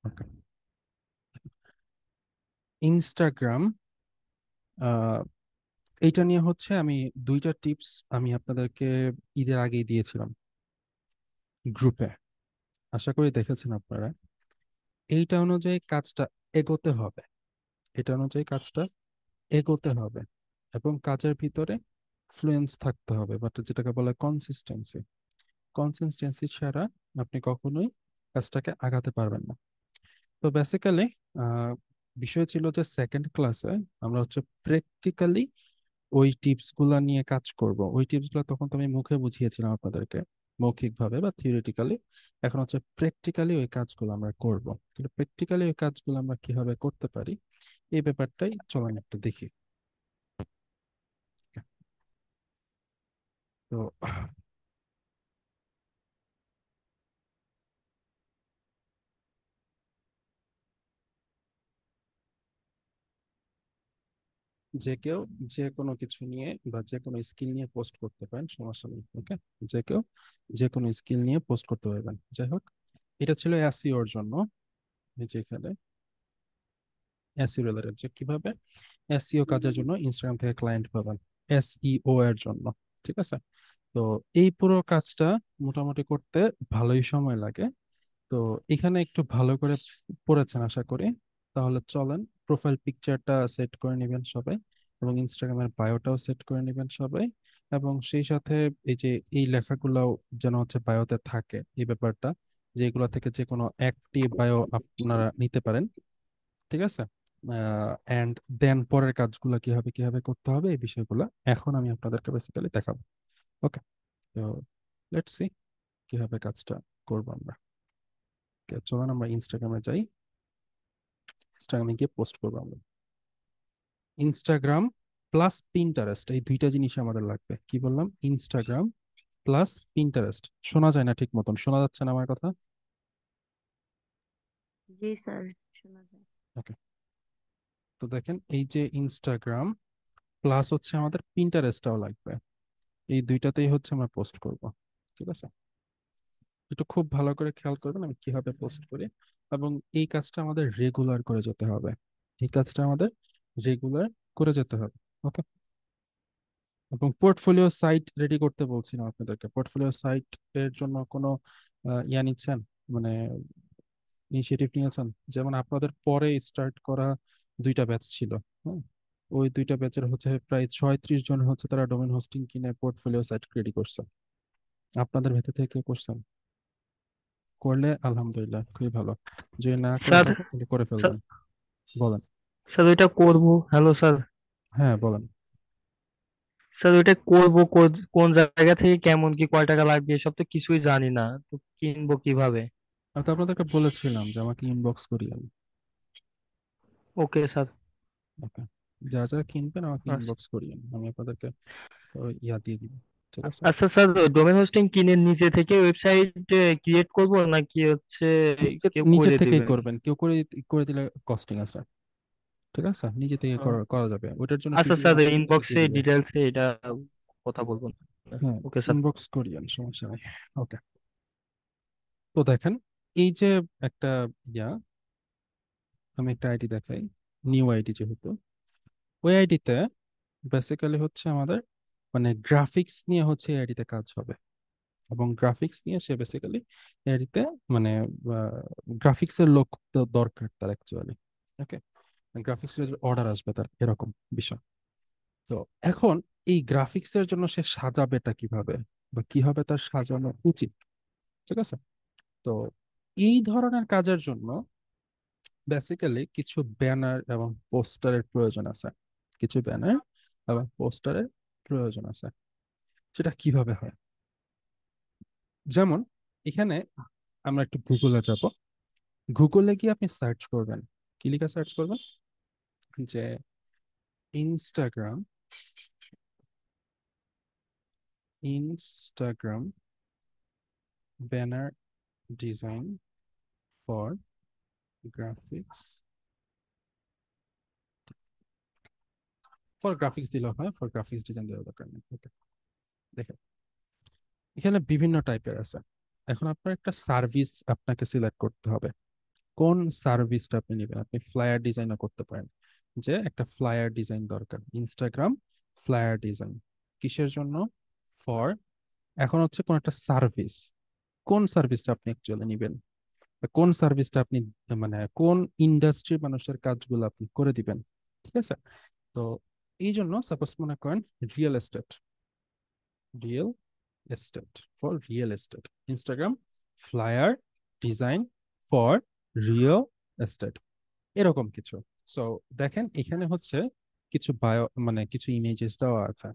ওকে, Instagram, এইটা নিয়ে হচ্ছে আমি দুইটা টিপস আমি আপনাদেরকে ঈদের আগেই দিয়েছিলাম গ্রুপে। আশা করি দেখেছেন আপনারা। এইটা অনুযায়ী কাজটা এগোতে হবে, এটা অনুযায়ী কাজটা এগোতে হবে, এবং কাজের ভিতরে ফ্লুয়েন্স থাকতে হবে, বাট যেটাকে বলে কনসিস্টেন্সি। কনসিস্টেন্সি ছাড়া আপনি কখনোই কাজটাকে আগাতে পারবেন না। তো বেসিক্যালি বিষয় ছিল যে সেকেন্ড ক্লাসে আমরা হচ্ছে প্র্যাকটিক্যালি ওই টিপস গুলা নিয়ে কাজ করব। ওই টিপস গুলো তখন তো আমি মুখে বুঝিয়েছিলাম আপনাদেরকে, মৌখিকভাবে বা থিওরিটিক্যালি। এখন হচ্ছে প্র্যাকটিক্যালি ওই কাজগুলো আমরা করব। কিন্তু প্র্যাকটিক্যালি ওই কাজগুলো আমরা কিভাবে করতে পারি, এই ব্যাপারটাই চলেন একটু দেখি। তো যে কেউ যে কোনো কিছু নিয়ে বা যে কোনো স্কিল নিয়ে পোস্ট করতে পারেন, সমস্যা নেই। ওকে, যে কেউ যে কোনো স্কিল নিয়ে পোস্ট করতে পারবেন। যাই হোক, এটা ছিল এসইওর জন্য। এই যে এখানে এসইও রিলেটেড, যে কিভাবে এসইও কাজের জন্য ইনস্টাগ্রাম থেকে ক্লায়েন্ট পাবেন এসইও এর জন্য। ঠিক আছে? তো এই পুরো কাজটা মোটামুটি করতে ভালোই সময় লাগে। তো এখানে একটু ভালো করে পড়েছেন আশা করি। তাহলে চলেন, প্রোফাইল পিকচারটা সেট করে নেবেন সবাই, এবং ইনস্টাগ্রামের বায়োটাও সেট করে নেবেন সবাই। এবং সেই সাথে এই যে এই লেখাগুলাও যেন হচ্ছে বায়োতে থাকে, এই ব্যাপারটা, যে এগুলো থেকে যে কোনো একটি বায়ো আপনারা নিতে পারেন। ঠিক আছে? এন্ড দেন পরের কাজগুলো কিভাবে কিভাবে করতে হবে এই বিষয়গুলো এখন আমি আপনাদেরকে বেসিক্যালি দেখাবো। ওকে, তো লেটস সি কিভাবে কাজটা করবো আমরা। Okay, চলুন আমরা ইনস্টাগ্রামে যাই। ইনস্টাগ্রামে গিয়ে পোস্ট করবো আমরা। ইনস্টাগ্রাম প্লাস পিন্টারেস্ট, এই দুইটা জিনিস আমাদের লাগবে। কি বললাম? Instagram plus Pinterest. শোনা যায় না ঠিক মতন, শোনা যাচ্ছে না আমার কথা? জি স্যার, শোনা যায়। ওকে, তো দেখেন, এই যে ইনস্টাগ্রাম প্লাস হচ্ছে আমাদের পিন্টারেস্টটাও লাগবে। এই দুইটাতেই হচ্ছে আমরা পোস্ট করব। ঠিক আছে? একটু খুব ভালো করে খেয়াল করবেন আমি কিভাবে পোস্ট করি। এবং এই কাজটা আমাদের রেগুলার করে যেতে হবে। এই কাজটা আমাদের রেগুলার করে যেতে হবে। ওকে, এবং পোর্টফোলিও সাইট রেডি করতে বলছিলাম আপনাদেরকে। পোর্টফোলিও সাইট এর জন্য কোনো ইয়া নিচ্ছেন, মানে ইনিশিয়েটিভ নিয়েছেন? যেমন আপনাদের পরে স্টার্ট করা দুইটা ব্যাচ ছিল, হ্যাঁ, ওই দুইটা ব্যাচের হচ্ছে প্রায় 36 জন হচ্ছে তারা ডোমেন হোস্টিং কিনে পোর্টফোলিও সাইট রেডি করছে। আপনাদের ভেতর থেকে কেউ করছেন? করলে আলহামদুলিল্লাহ, খুবই ভালো। যদি না করে স্যার, থাকেন তাহলে করে স্যার, ফেলবেন। বলেন। স্যার ওইটা করব। Hello sir. হ্যাঁ, বলেন। স্যার ওইটা করব, কোন জায়গা থেকে কেমন কি কয় টাকা লাগবে এসব তো কিছুই জানি না, তো কিনবো কিভাবে? আমি তো আপনাদেরকে বলেছিলাম যে আমাকে ইনবক্স করিয়েন। Okay sir. ওকে, যা যা কিনবেন আমাকে আচ্ছা। ইনবক্স করিয়েন, আমি আপনাদেরকে ইয়া দিয়ে দিব। ঠিক আছে? আচ্ছা স্যার, ডোমেন হোস্টিং কিনে নিজে থেকে ওয়েবসাইট ক্রিয়েট করব নাকি হচ্ছে নিজে কেউ নিজে করে থেকেই দিবেন? করবেন, কেউ করে করে দিলে কস্টিং আছে। ঠিক আছে, নিজে থেকে আহ, করা করা যাবে, ওটার জন্য আচ্ছা টিউটোরিয়াল স্যার, আপনাদেরকে দিয়ে ইনবক্সে দিব। ডিটেলসে এটা কথা বলবো না। হ্যাঁ, ওকে স্যার। ইনবক্স করিয়েন, সমস্যা নেই। ওকে, তো দেখেন, এই যে একটা ইয়া, আমি একটা আইডি দেখাই, নিউ আইডি যেহেতু, ওই আইডিতে বেসিক্যালি হচ্ছে আমাদের মানে গ্রাফিক্স নিয়ে হচ্ছে এই আইডিতে কাজ হবে। এবং গ্রাফিক্স নিয়ে সে বেসিক্যালি এডিতে মানে গ্রাফিক্স এর লোক তো দরকার তার অ্যাকচুয়ালি। ওকে, গ্রাফিক্স এর অর্ডার আসবে তার, এরকম বিষয়। তো এখন এই গ্রাফিক্স এর জন্য সে সাজাবেটা কিভাবে, বা কিভাবে তার সাজানো উচিত। ঠিক আছে? তো এই ধরনের কাজের জন্য বেসিক্যালি কিছু ব্যানার এবং পোস্টারের প্রয়োজন আছে। কিছু ব্যানার এবং পোস্টারের প্রয়োজন আছে। সেটা কিভাবে হয়? যেমন এখানে আমরা একটু গুগলে যাব। গুগলে গিয়ে আপনি সার্চ করবেন। কি লিখে সার্চ করবেন? যে Instagram, Instagram banner design for graphics, for graphics দিলেও হয়, ফর গ্রাফিক্স ডিজাইন দেওয়ার দরকার নেই। ওকে, দেখেন এখানে বিভিন্ন টাইপের আছে। এখন আপনার একটা সার্ভিস আপনাকে সিলেক্ট করতে হবে। কোন সার্ভিসটা আপনি নেবেন। আপনি ফ্লায়ার ডিজাইনও করতে পারেন, যে একটা ফ্লায়ার ডিজাইন দরকার, ইনস্টাগ্রাম ফ্লায়ার ডিজাইন কিসের জন্য, ফর, এখন হচ্ছে কোন একটা সার্ভিস, কোন সার্ভিসটা আপনি অ্যাকচুয়ালি নেবেন, বা কোন সার্ভিসটা আপনি মানে কোন ইন্ডাস্ট্রি মানুষের কাজগুলো আপনি করে দিবেন। ঠিক আছে, তো এই জন্য সাপোজ মনে করেন real estate, real estate, for real estate, Instagram flyer design for real estate, এরকম কিছু। সো দেখেন এখানে হচ্ছে কিছু বায়ো মানে কিছু ইমেজেস দেওয়া আছে।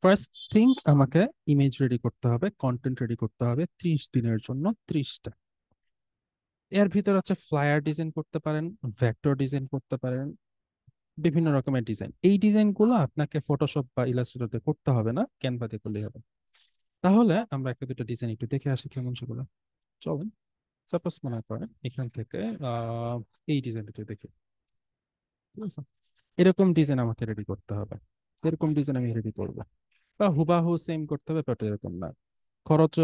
ফার্স্ট থিং আমাকে ইমেজ রেডি করতে হবে, কন্টেন্ট রেডি করতে হবে 30 দিনের জন্য 30টা। এর ভিতর হচ্ছে ফ্লায়ার ডিজাইন করতে পারেন, ভেক্টর ডিজাইন করতে পারেন, বিভিন্ন রকমের ডিজাইন। এই ডিজাইনগুলো আপনাকে ফটোশপ বা ইলাস্ট্রেটরতে করতে হবে না, ক্যানভাতে করলেই হবে। তাহলে আমরা একটা দুটো ডিজাইন একটু দেখে আসি কেমন সেগুলো। চলেন, সাপোজ মনে করেন এখান থেকে আহ এই ডিজাইনটা দেখি। ঠিক আছে, এরকম ডিজাইন আমাকে রেডি করতে হবে, এরকম ডিজাইন আমি রেডি করবো, বা হুবাহু সেম করতে হবে, বাট এরকম না। খরচ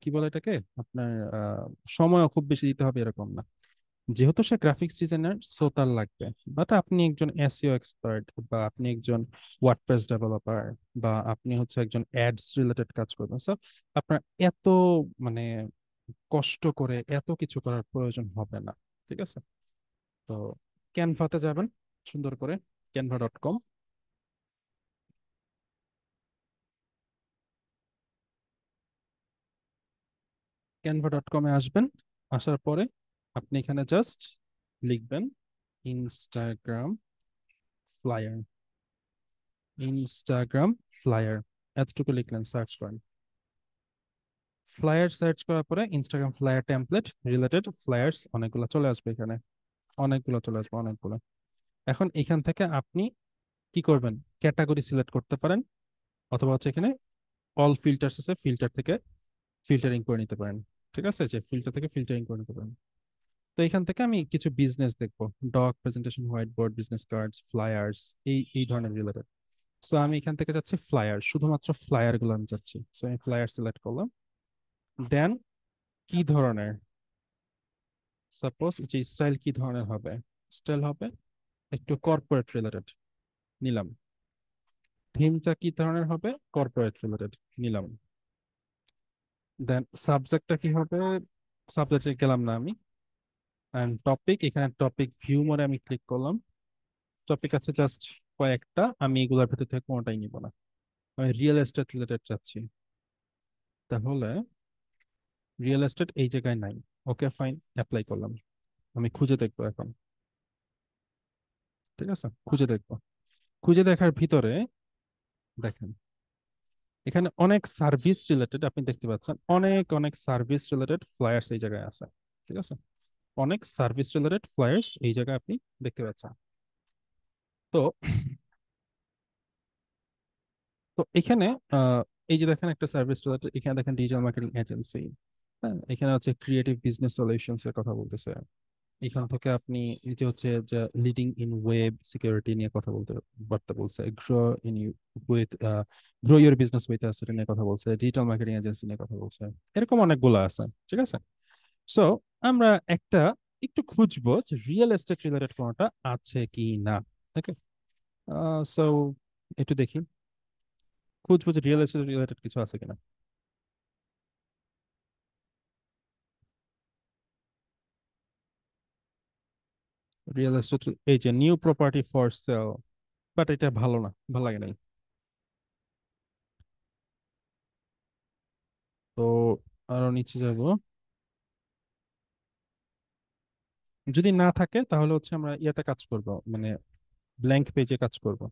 কি বলে এটাকে, আপনার সময়ও খুব বেশি দিতে হবে এরকম না। যেহেতু সে গ্রাফিক্স ডিজাইনার, সো তার লাগবে। বাট আপনি একজন এসইও এক্সপার্ট, বা আপনি একজন ওয়ার্ডপ্রেস ডেভেলপার, বা আপনি হচ্ছে একজন অ্যাডস রিলেটেড কাজ করবেন, সো আপনার এত মানে কষ্ট করে এত কিছু করার প্রয়োজন হবে না। ঠিক আছে, তো ক্যানভাতে যাবেন সুন্দর করে, canva.com। canva.com-এ আসবেন, আসার পরে আপনি এখানে জাস্ট লিখবেন ইনস্টাগ্রাম ফ্লায়ার, ইনস্টাগ্রাম ফ্লায়ার, এতটুকু লিখলেন, সার্চ করেন। ফ্লায়ার সার্চ করার পরে Instagram flyer template related flyers অনেকগুলো চলে আসবে এখানে, অনেকগুলো চলে আসবে, অনেকগুলো। এখন এখান থেকে আপনি কি করবেন, ক্যাটাগরি সিলেক্ট করতে পারেন, অথবা হচ্ছে এখানে অল ফিল্টার্স আছে, ফিল্টার থেকে ফিল্টারিং করে নিতে পারেন। ঠিক আছে, যে ফিল্টার থেকে ফিল্টারিং করে নিতে পারেন। তো এখান থেকে আমি কিছু বিজনেস দেখবো, doc presentation, whiteboard, business cards, flyers, এই এই ধরনের রিলেটেড। সো আমি এখান থেকে যাচ্ছি ফ্লায়ার, শুধুমাত্র ফ্লায়ার গুলো আমি যাচ্ছি। সো আমি ফ্লায়ার সিলেক্ট করলাম। দেন কি ধরনের, সাপোজ যে স্টাইল কি ধরনের হবে, স্টাইল হবে একটু কর্পোরেট রিলেটেড, নিলাম। থিমটা কি ধরনের হবে, কর্পোরেট রিলেটেড, নিলাম। দেন সাবজেক্টটা কি হবে, সাবজেক্টে গেলাম না আমি। অ্যান্ড টপিক, এখানে টপিক ভিউ মোডে আমি ক্লিক করলাম। টপিক আছে জাস্ট কয়েকটা, আমি এগুলোর ভেতর থেকে কোনোটাই নিব না, আমি রিয়েল এস্টেট রিলেটেড চাচ্ছি। তাহলে রিয়েল এস্টেট এই জায়গায় নাই, ওকে ফাইন, অ্যাপ্লাই করলাম। আমি খুঁজে দেখবো এখন। ঠিক আছে, খুঁজে দেখবো। খুঁজে দেখার ভিতরে দেখেন এখানে অনেক সার্ভিস রিলেটেড আপনি দেখতে পাচ্ছেন, অনেক অনেক সার্ভিস রিলেটেড ফ্লায়ার্স এই জায়গায় আছে। ঠিক আছে, অনেক সার্ভিস রিলেটেড ফ্লায়ার্স এই জায়গায় আপনি দেখতে পাচ্ছেন। তো তো এখানে এই যে দেখেন একটা সার্ভিস রিলেটেড, এখানে দেখেন ডিজিটাল মার্কেটিং এজেন্সি, হ্যাঁ, এখানে হচ্ছে ক্রিয়েটিভ বিজনেস সলিউশনস এর কথা বলতেছে। এখান থেকে আপনি এই যে হচ্ছে যে লিডিং ইন ওয়েব সিকিউরিটি নিয়ে কথা বলতে বার্তা বলছে, grow in with grow your business with us নিয়ে কথা বলছে, ডিজিটাল মার্কেটিং এজেন্সি নিয়ে কথা বলছে, এরকম অনেকগুলো আছে। ঠিক আছে, সো আমরা একটা একটু খুঁজবো যে রিয়েল এস্টেট রিলেটেড কোনোটা আছে কি না। ওকে, সো একটু দেখি, খুঁজবো যে রিয়েল এস্টেট রিলেটেড কিছু আছে কিনা। রিয়েল এস্টেট, এই যে new property for sale, but এটা ভালো না, ভালো লাগে নাই। তো আরো নিচে যাব, যদি না থাকে তাহলে হচ্ছে আমরা ইয়াতে কাজ করব, মানে ব্ল্যাঙ্ক পেজে কাজ করব।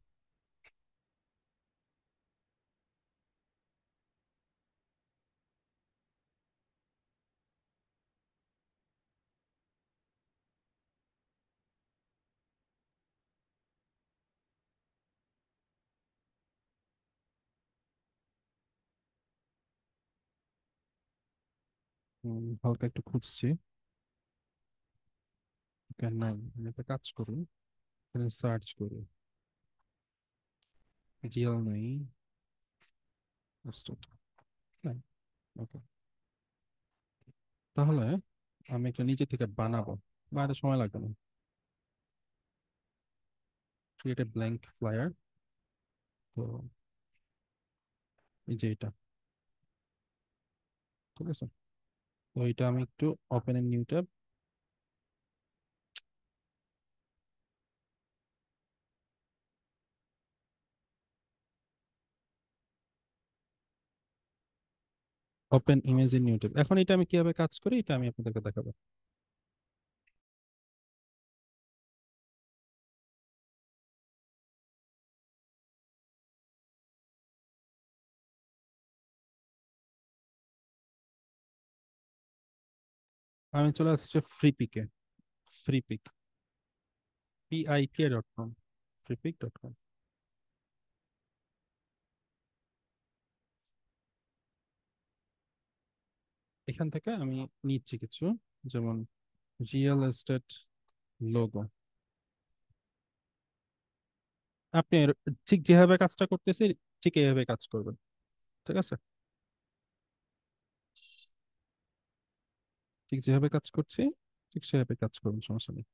হালকা একটু খুঁজছি, কেন নাই, আমি একটা কাজ করি, এখানে সার্চ করি, রিয়েল নেই, স্টেট নাই। ওকে, তাহলে আমি একটা নিচে থেকে বানাবো, বানাতে সময় লাগবে না। Create a blank flyer. তো এই যে এটা, ঠিক আছে। তো এটা আমি একটু open a new tab, open image in new tab. এখন এটা আমি কিভাবে কাজ করি এটা আমি আপনাদেরকে দেখাবো। আমি চলে আসছে ফ্রি পিকে, ফ্রি পিক, PIK.com, freepik.com। এখান থেকে আমি নিচ্ছি কিছু, যেমন রিয়েল এস্টেট লোগো। আপনি ঠিক যেভাবে কাজটা করতেছি ঠিক এইভাবে কাজ করবেন, ঠিক আছে। ঠিক যেভাবে কাজ করছি ঠিক সেভাবে কাজ করবেন, সমস্যা নেই।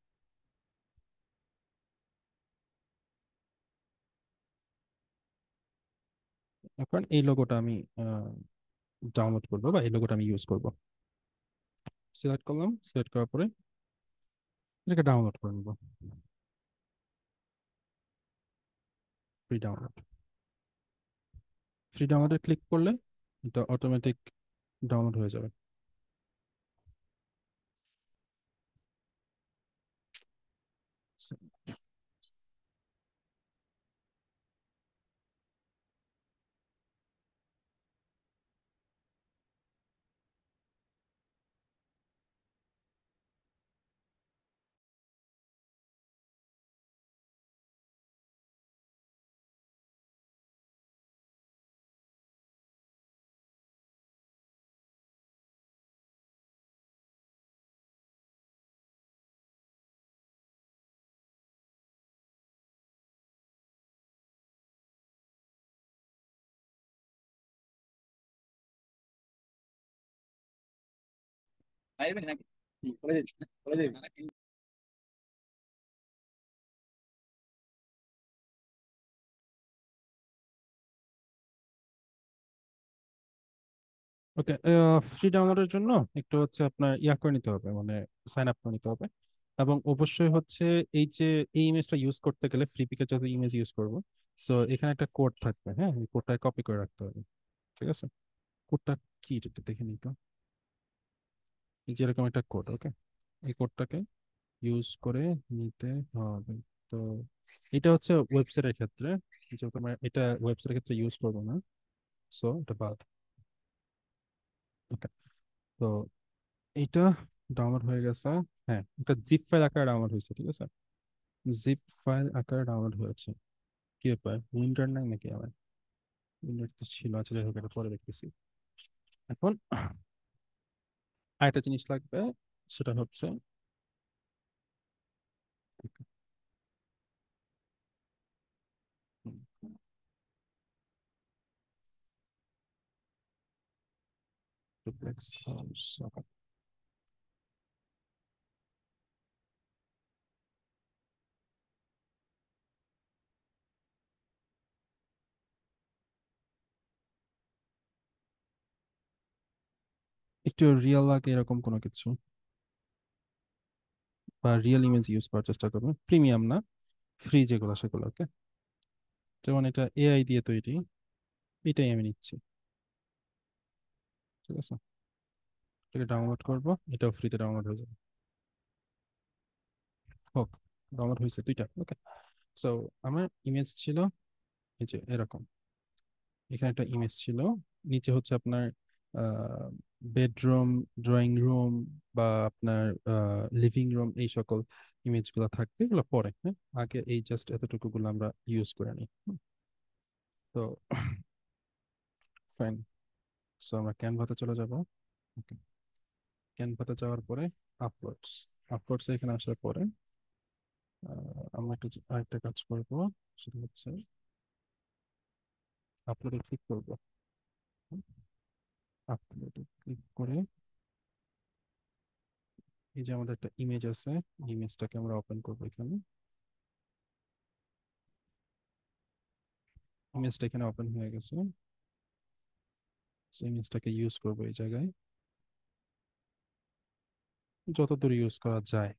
এখন এই লোগোটা আমি ডাউনলোড করবো বা এই লোগোটা আমি ইউজ করব। সিলেক্ট করলাম, সিলেক্ট করার পরে এটাকে ডাউনলোড করে নেবো। ফ্রি ডাউনলোড, ফ্রি ডাউনলোডে ক্লিক করলে এটা অটোমেটিক ডাউনলোড হয়ে যাবে। ওকে, ফ্রি ডাউনলোডের জন্য একটু হচ্ছে আপনার ইয়া করে নিতে হবে, মানে সাইন আপ করে নিতে হবে। এবং অবশ্যই হচ্ছে এই যে এই ইমেজটা ইউজ করতে গেলে ফ্রি পিকে যত ইমেজ ইউজ করবো, সো এখানে একটা কোড থাকবে, হ্যাঁ, এই কোডটা কপি করে রাখতে হবে, ঠিক আছে। কোডটা কি এটা একটু দেখে নিই তো। এই যে এরকম একটা কোড, ওকে, এই কোডটাকে ইউজ করে নিতে হবে। তো এটা হচ্ছে ওয়েবসাইটের ক্ষেত্রে, যেহেতু আমরা এটা ওয়েবসাইটের ক্ষেত্রে ইউজ করবো না, সো এটা বাদ। ওকে, তো এইটা ডাউনলোড হয়ে গেছে। হ্যাঁ, এটা জিপ ফাইল আকারে ডাউনলোড হয়েছে, ঠিক আছে। জিপ ফাইল আকারে ডাউনলোড হয়েছে। কি ব্যাপার, উইন্ডার নাই নাকি আমার? উইন্ডার তো ছিল, আচ্ছা যাই হোক, এটা পরে দেখতেছি। এখন আরেকটা জিনিস লাগবে, সেটা হচ্ছে ডুপ্লেক্স হাউস। একটু রিয়েল লাগে এরকম কোনো কিছু, বা রিয়েল ইমেজ ইউজ করার চেষ্টা করবে, প্রিমিয়াম না, ফ্রি যেগুলো সেগুলো, ওকে। যেমন এটা AI দিয়ে তৈরি, এটাই আমি নিচ্ছি, ঠিক আছে। এটাকে ডাউনলোড করবো, এটাও ফ্রিতে ডাউনলোড হয়ে যাবে। হোক, ডাউনলোড হয়েছে দুইটা, ওকে। সো আমার ইমেজ ছিল এই যে এরকম, এখানে একটা ইমেজ ছিল, নিচে হচ্ছে আপনার বেডরুম, ড্রয়িং রুম বা আপনার লিভিং রুম, এই সকল ইমেজগুলো থাকবে, এগুলো পরে, হ্যাঁ। আগে এই জাস্ট এতটুকু গুলো আমরা ইউজ করে নিই, তো ফাইন। সো আমরা ক্যানভাতে চলে যাব। ওকে, ক্যানভাতে যাওয়ার পরে আপলোডস, আপলোডস এখানে আসার পরে আমরা একটু আরেকটা কাজ করবো, সেটা হচ্ছে আপলোডে ক্লিক করবো। আপলোডে ক্লিক করে এই যে আমাদের একটা ইমেজ আছে, ইমেজটাকে আমরা ওপেন করবো এখানে। ইমেজটা এখানে ওপেন হয়ে গেছে। ইমেজটাকে ইউজ করবো এই জায়গায় যতদূর ইউজ করা যায়।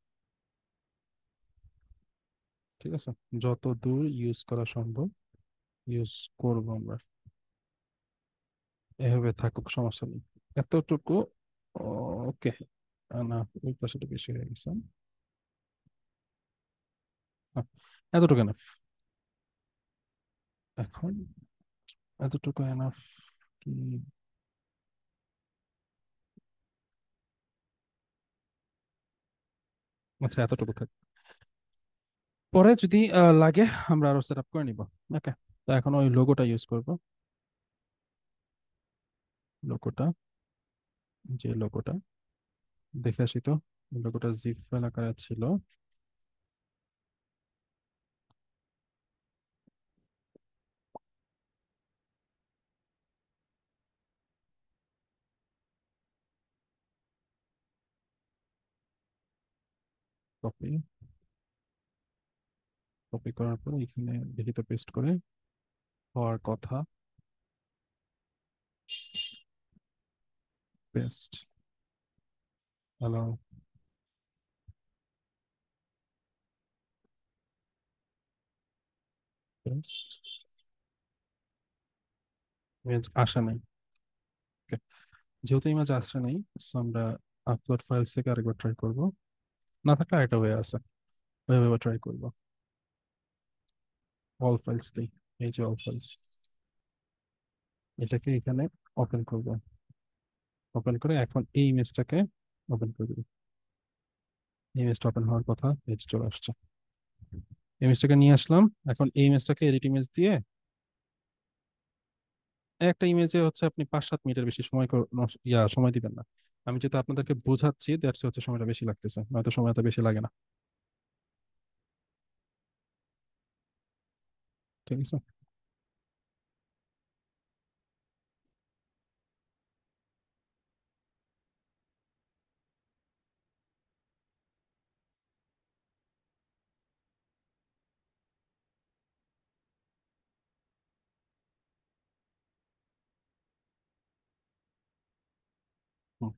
ঠিক আছে, যত দূর ইউজ করা সম্ভব ইউজ করবো আমরা। এভাবে থাকুক, সমস্যা নেই। এতটুকু ওকে। না, ওই পাশেটা বেশি হয়ে গেছে। আহ, এতটুকু এনাফ। এখন এতটুকু এনাফ কি? আচ্ছা, এতটুকু থাক। পরে যদি লাগে আমরা আরো সেট আপ করে নিব। ওকে, তো এখন ওই লোগোটা ইউজ করব। লোগোটা, যে লোগোটা দেখে আসি তো। লোগোটা জিপ ফাইল আকারে ছিল। কপি, কপি করার পর এখানে লিখিত পেস্ট করে হওয়ার কথা পেস্ট। Hello, paste. ইমেজ আসে নাই। Okay, যেহেতু ইমেজ আসে নাই, so আমরা আপলোড ফাইলস থেকে আরেকবার ট্রাই করব। না থাকলে আরেকটা ওয়ে আছে, ওইভাবে ট্রাই করব। অল ফাইলস দিই। এই যে অল ফাইলস, এটাকে এখানে ওপেন করব। ওপেন করে এখন এই ইমেজটাকে ওপেন করে দিব। ইমেজটা ওপেন হওয়ার কথা, এই যে চলে আসছে। ইমেজটাকে নিয়ে আসলাম। এখন এই ইমেজটাকে এডিট ইমেজ দিয়ে, একটা ইমেজে হচ্ছে আপনি 5-7 মিনিটের বেশি সময় সময় দিবেন না। আমি যেহেতু আপনাদেরকে বোঝাচ্ছি, দ্যাটস হচ্ছে সময়টা বেশি লাগতেছে, নয়তো সময় তো বেশি লাগে না। ঠিক আছে। হুম,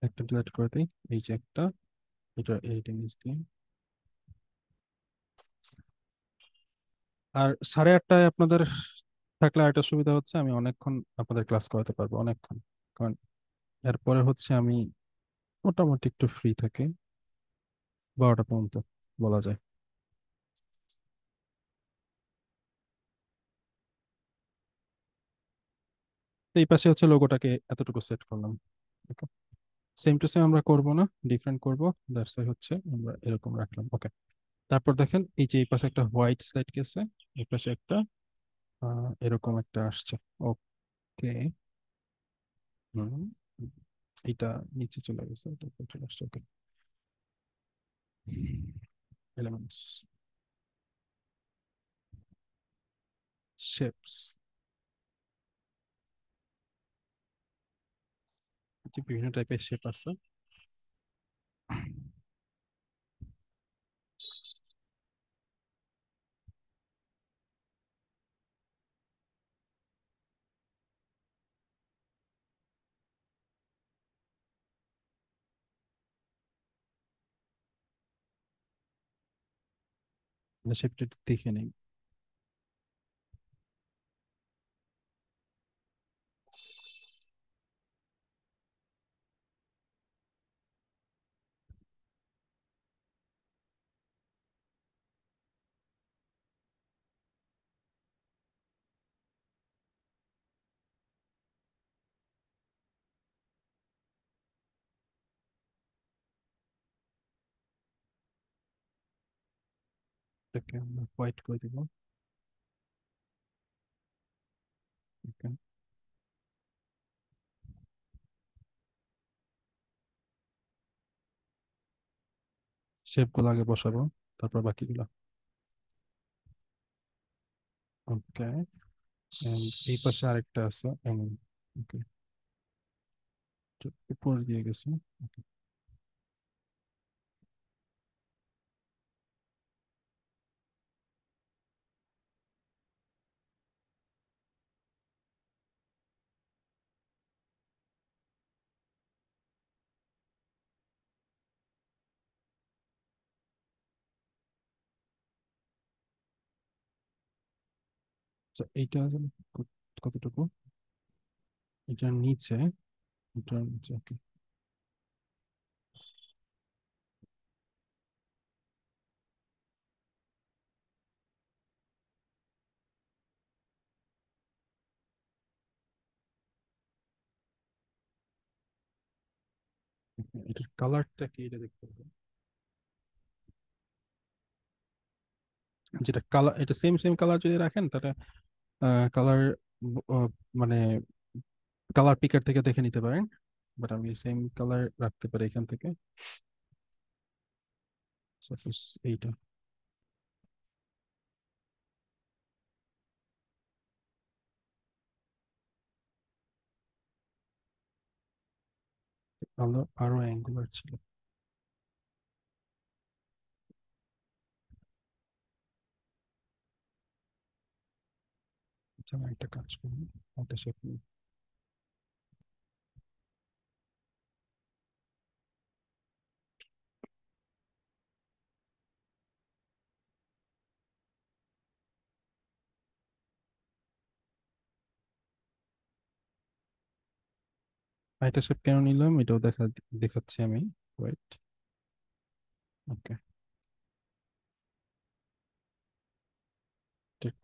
একটা ডিলিট করে দিই। এই যে একটা, এটা এডিট ইমেজ দিই। আর 8:30টায় আপনাদের থাকলে একটা সুবিধা হচ্ছে, আমি অনেকক্ষণ আপনাদের ক্লাস করাতে পারবো, অনেকক্ষণ। কারণ এরপরে হচ্ছে আমি মোটামুটি একটু ফ্রি থাকি 12টা পর্যন্ত বলা যায়। তো এই পাশে হচ্ছে লোগোটাকে এতটুকু সেট করলাম। সেম টু সেম আমরা করব না, ডিফারেন্ট করব। দ্যাটস ওয়াই হচ্ছে আমরা এরকম রাখলাম। ওকে, তারপর দেখেন এই যে এই পাশে একটা হোয়াইট স্লাইড গেছে, এই পাশে একটা এরকম একটা আসছে। ওকে, হুম, এটা নিচে চলে গেছে, এটা উপরে চলে আসছে। ওকে, এলিমেন্টস, শেপস, বিভিন্ন টাইপের শেপ আছে। শেপটা একটু দেখে নেই। এটাকে আমরা হোয়াইট করে দিব। ওকে, শেপ গুলো আগে বসাবো, তারপর বাকিগুলো। ওকে, এই পাশে আরেকটা আছে এমন। ওকে, উপর দিয়ে গেছে। Okay, আচ্ছা এইটা কতটুকু? এটার নিচে, এটার নিচে। ওকে, এটার কালারটা কি এটা দেখতে হবে। যেটা কালার, এটা সেম সেম কালার যদি রাখেন তাহলে কালার মানে কালার পিকার থেকে দেখে নিতে পারেন, বাট আমি সেম কালার রাখতে পারি এখান থেকে। সাপোজ এইটা আলো আরো অ্যাঙ্গুলার ছিল। আচ্ছা, আমি একটা কাজ করি, একটা শেপ নিই। এটা শেপ কেন নিলাম এটাও দেখাচ্ছি আমি। ওয়েট। ওকে,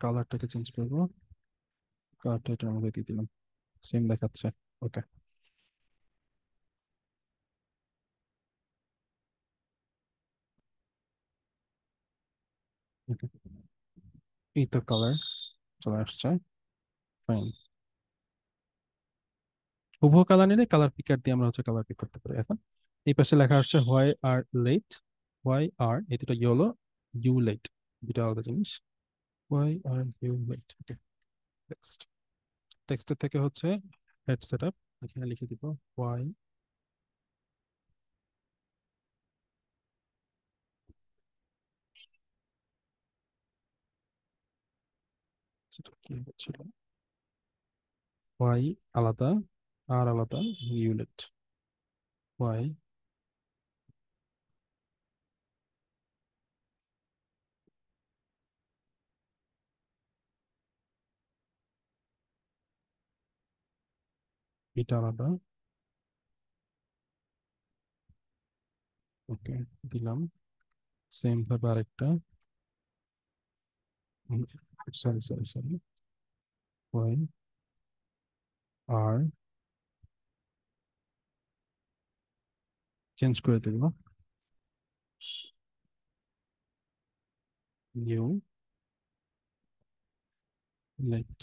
কালারটাকে চেঞ্জ করবো, কালারটা এটার মধ্যে দিয়ে দিলাম, সেম দেখাচ্ছে। ওকে, ওকে, এই তো কালার চলে আসছে। ফাইন, উভয় কালার নিলে কালার পিকার দিয়ে আমরা হচ্ছে কালার পিক করতে পারি। এখন এই পাশে লেখা আসছে why are late. Why are এই দুটো ইয়েলো, ইউ লেট দুটো আলাদা জিনিস। Why are you late. Okay, text, টেক্সটের থেকে হচ্ছে হেড সেট আপ, এখানে লিখে দিব হোয়াই। সেটা কি হচ্ছিল, হোয়াই আলাদা, আর আলাদা, ইউলেট। হোয়াই এটা আলাদা। ওকে, দিলাম। সেম ভাবে আরেকটা, sorry sorry sorry, why are change করে দিল, ইউ লেট।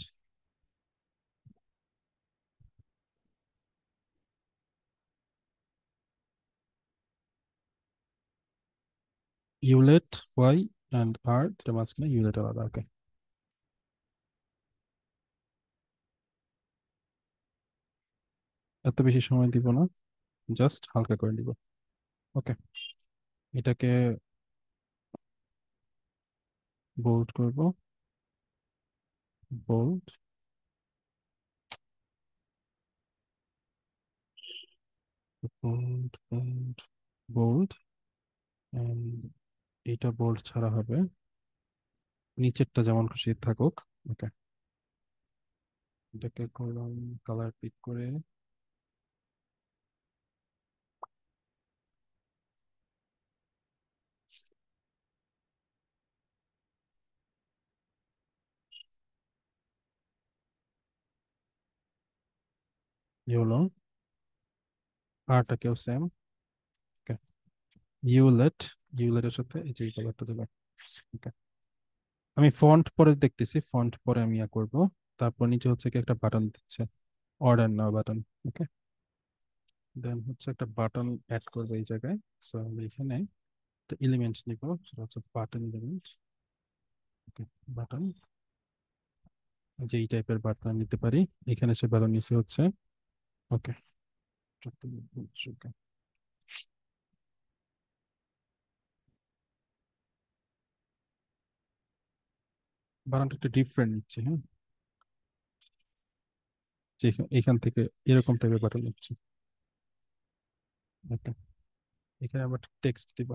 ইউলেট ওয়াই অ্যান্ড আর দুটো মাঝখানে ইউলেট আলাদা। ওকে, এত বেশি সময় দিব না, জাস্ট হালকা করে দিব। ওকে, এটাকে বোল্ড করব, বোল্ড, বোল্ড বোল্ড বোল্ড, এইটা বোল্ড ছাড়া হবে, নিচেরটা যেমন খুশি থাকুক। ওকে, এটাকে করলাম কালার পিক করে ইয়েলো, আরটাকেও সেম। ওকে, ইউলেট, ইউলেটের সাথে এই যে কালারটা দেবো। ওকে, আমি ফন্ট পরে দেখতেছি, ফন্ট পরে আমি ইয়া করবো। তারপর নিচে হচ্ছে কি একটা বাটন দিচ্ছে, অর্ডার নাও বাটন। ওকে, দেন হচ্ছে একটা বাটন অ্যাড করবো এই জায়গায়। সো আমি এখানে একটা এলিমেন্ট নিব, সেটা হচ্ছে বাটন এলিমেন্ট। ওকে, বাটন, যে এই টাইপের বাটন নিতে পারি। এখানে সে বাটন নিচে হচ্ছে ওকে। বাটনটা একটু ডিফারেন্ট নিচ্ছে, হ্যাঁ, যে এখান থেকে এরকম টাইপের বাটন নিচ্ছে। ওকে, এখানে আবার টেক্সট দিব।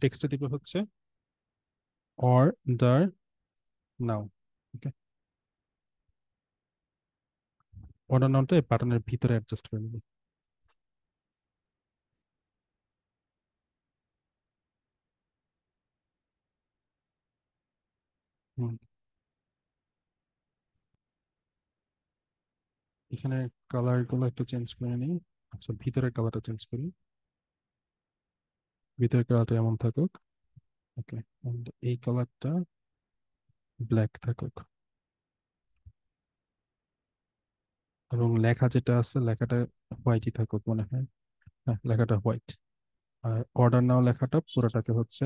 টেক্সটে দিব হচ্ছে অর্ডার নাও। ওকে, অর্ডার নাওটা বাটনের ভিতরে অ্যাডজাস্ট করে নেব। হুম, এখানে কালার গুলো একটু চেঞ্জ করে নিই। আচ্ছা, ভিতরের কালারটা চেঞ্জ করি। ভিতরের কালারটা এমন থাকুক। ওকে, এই কালারটা ব্ল্যাক থাকুক। এবং লেখা যেটা আছে লেখাটা হোয়াইটই থাকুক মনে হয়। হ্যাঁ, লেখাটা হোয়াইট। আর অর্ডার নাও লেখাটা পুরোটাকে হচ্ছে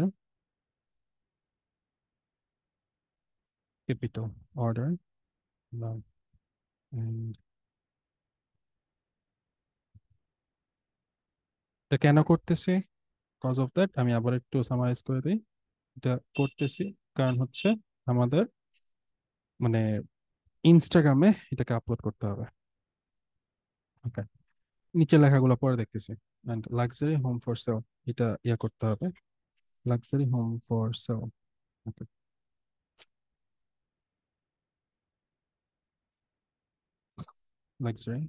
ক্যাপিটাল অর্ডার নাও। এটা কেন করতেছি? কজ অফ দ্যাট আমি আবার একটু সামারাইজ করে দিই। এটা করতেছি কারণ হচ্ছে আমাদের মানে ইনস্টাগ্রামে এটাকে আপলোড করতে হবে। ওকে, নিচের লেখাগুলো পরে দেখতেছি। And luxury home for sale, এটা ইয়া করতে হবে। Luxury home for sale. Okay, luxury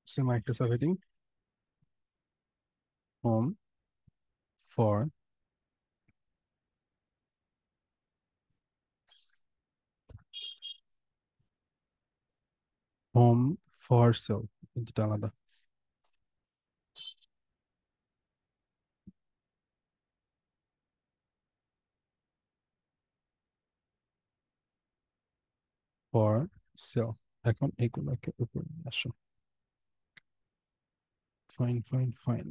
same একটা subheading home for home for sale, এটা আলাদা। For sale. এখন এগুলোকে উপরে নিয়ে আসো। Fine fine fine.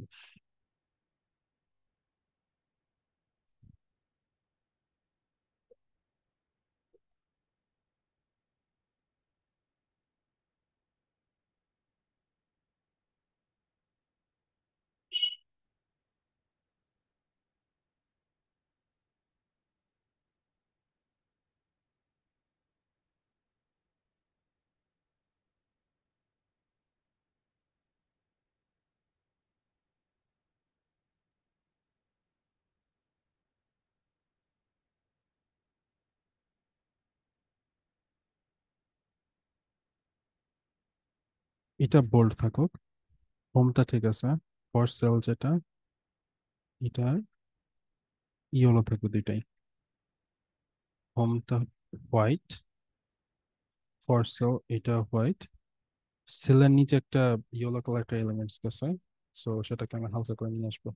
এটা বোল্ড থাকুক। হোমটা ঠিক আছে। ফর সেল যেটা, এটা ইয়েলো থাকুক দুইটাই। হোমটা হোয়াইট, ফর সেল এটা হোয়াইট। সেলের নিচে একটা ইয়েলো কালার একটা এলিমেন্টস গেছে, সো সেটাকে আমি হালকা করে নিয়ে আসবো।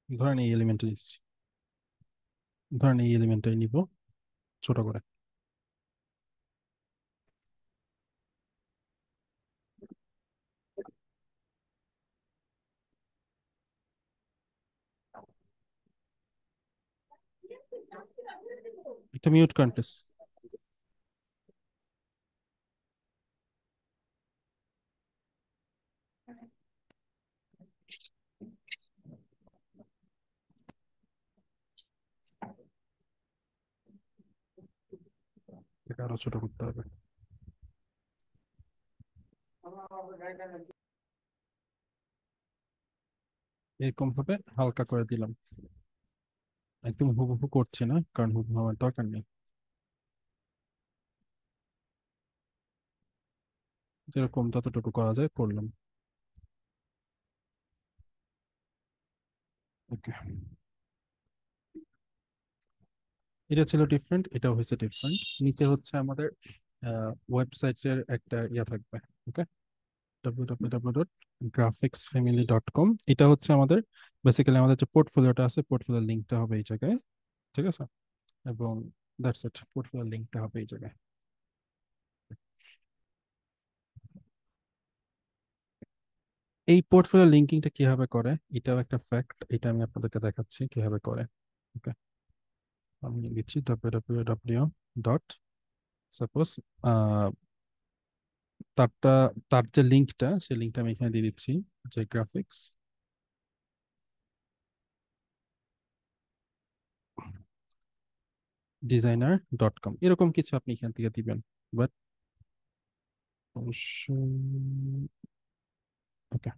ধরেন এই এলিমেন্টটা নিচ্ছি। ধরেন এই এলিমেন্টটাই নিব ছোট করে। এটা মিউট কন্টেস। এটা আরো ছোট করতে হবে। এরকম ভাবে হালকা করে দিলাম। একদম হুবহু করছি না, কারণ হুবহু আমার দরকার নেই। যেরকম যতটুকু করা যায় করলাম। ওকে, এটা ছিল ডিফারেন্ট, এটা হয়েছে ডিফারেন্ট। নিচে হচ্ছে আমাদের ওয়েবসাইটের একটা ইয়া থাকবে। ওকে, www.graphicsfamily.com। এটা হচ্ছে আমাদের বেসিক্যালি আমাদের যে পোর্টফোলিওটা আছে, পোর্টফোলিও লিঙ্কটা হবে এই জায়গায়। ঠিক আছে, এবং দ্যাটস ইট, পোর্টফোলিও লিঙ্কটা হবে এই জায়গায়। এই পোর্টফোলিও লিঙ্কিংটা কিভাবে করে এটাও একটা ফ্যাক্ট, এটা আমি আপনাদেরকে দেখাচ্ছি কিভাবে করে। ওকে, আমি দিচ্ছি www ডট সাপোজ, তারটা, তার যে লিঙ্কটা, সেই লিঙ্কটা আমি এখানে দিয়ে দিচ্ছি, যে গ্রাফিক্স ডিজাইনার ডট কম, এরকম কিছু আপনি এখান থেকে দিবেন। বাট অবশ্যই, ওকে,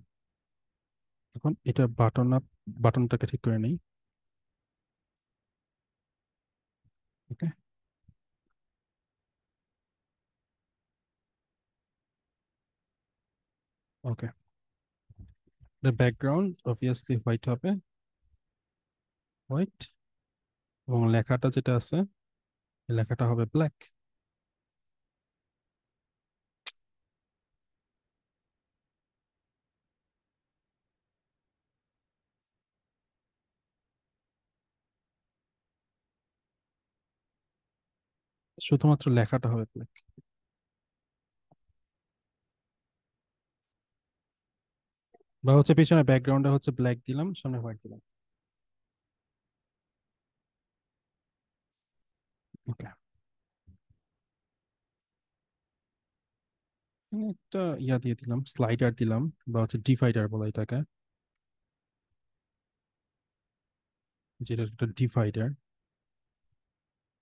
এখন এটা বাটন আপ, বাটনটাকে ঠিক করে নেই। ওকে, ওকে, ব্যাকগ্রাউন্ড অবভিয়াসলি হোয়াইট হবে, হোয়াইট, এবং লেখাটা যেটা আছে, এই লেখাটা হবে ব্ল্যাক। শুধুমাত্র লেখাটা হবে ব্ল্যাক, বা হচ্ছে পিছনে ব্যাকগ্রাউন্ডে হচ্ছে ব্ল্যাক দিলাম, সামনে হোয়াইট দিলাম। ওকে, একটা ইয়া দিয়ে দিলাম, স্লাইডার দিলাম, বা হচ্ছে ডিভাইডার বলা এটাকে, যেটা একটা ডিভাইডার।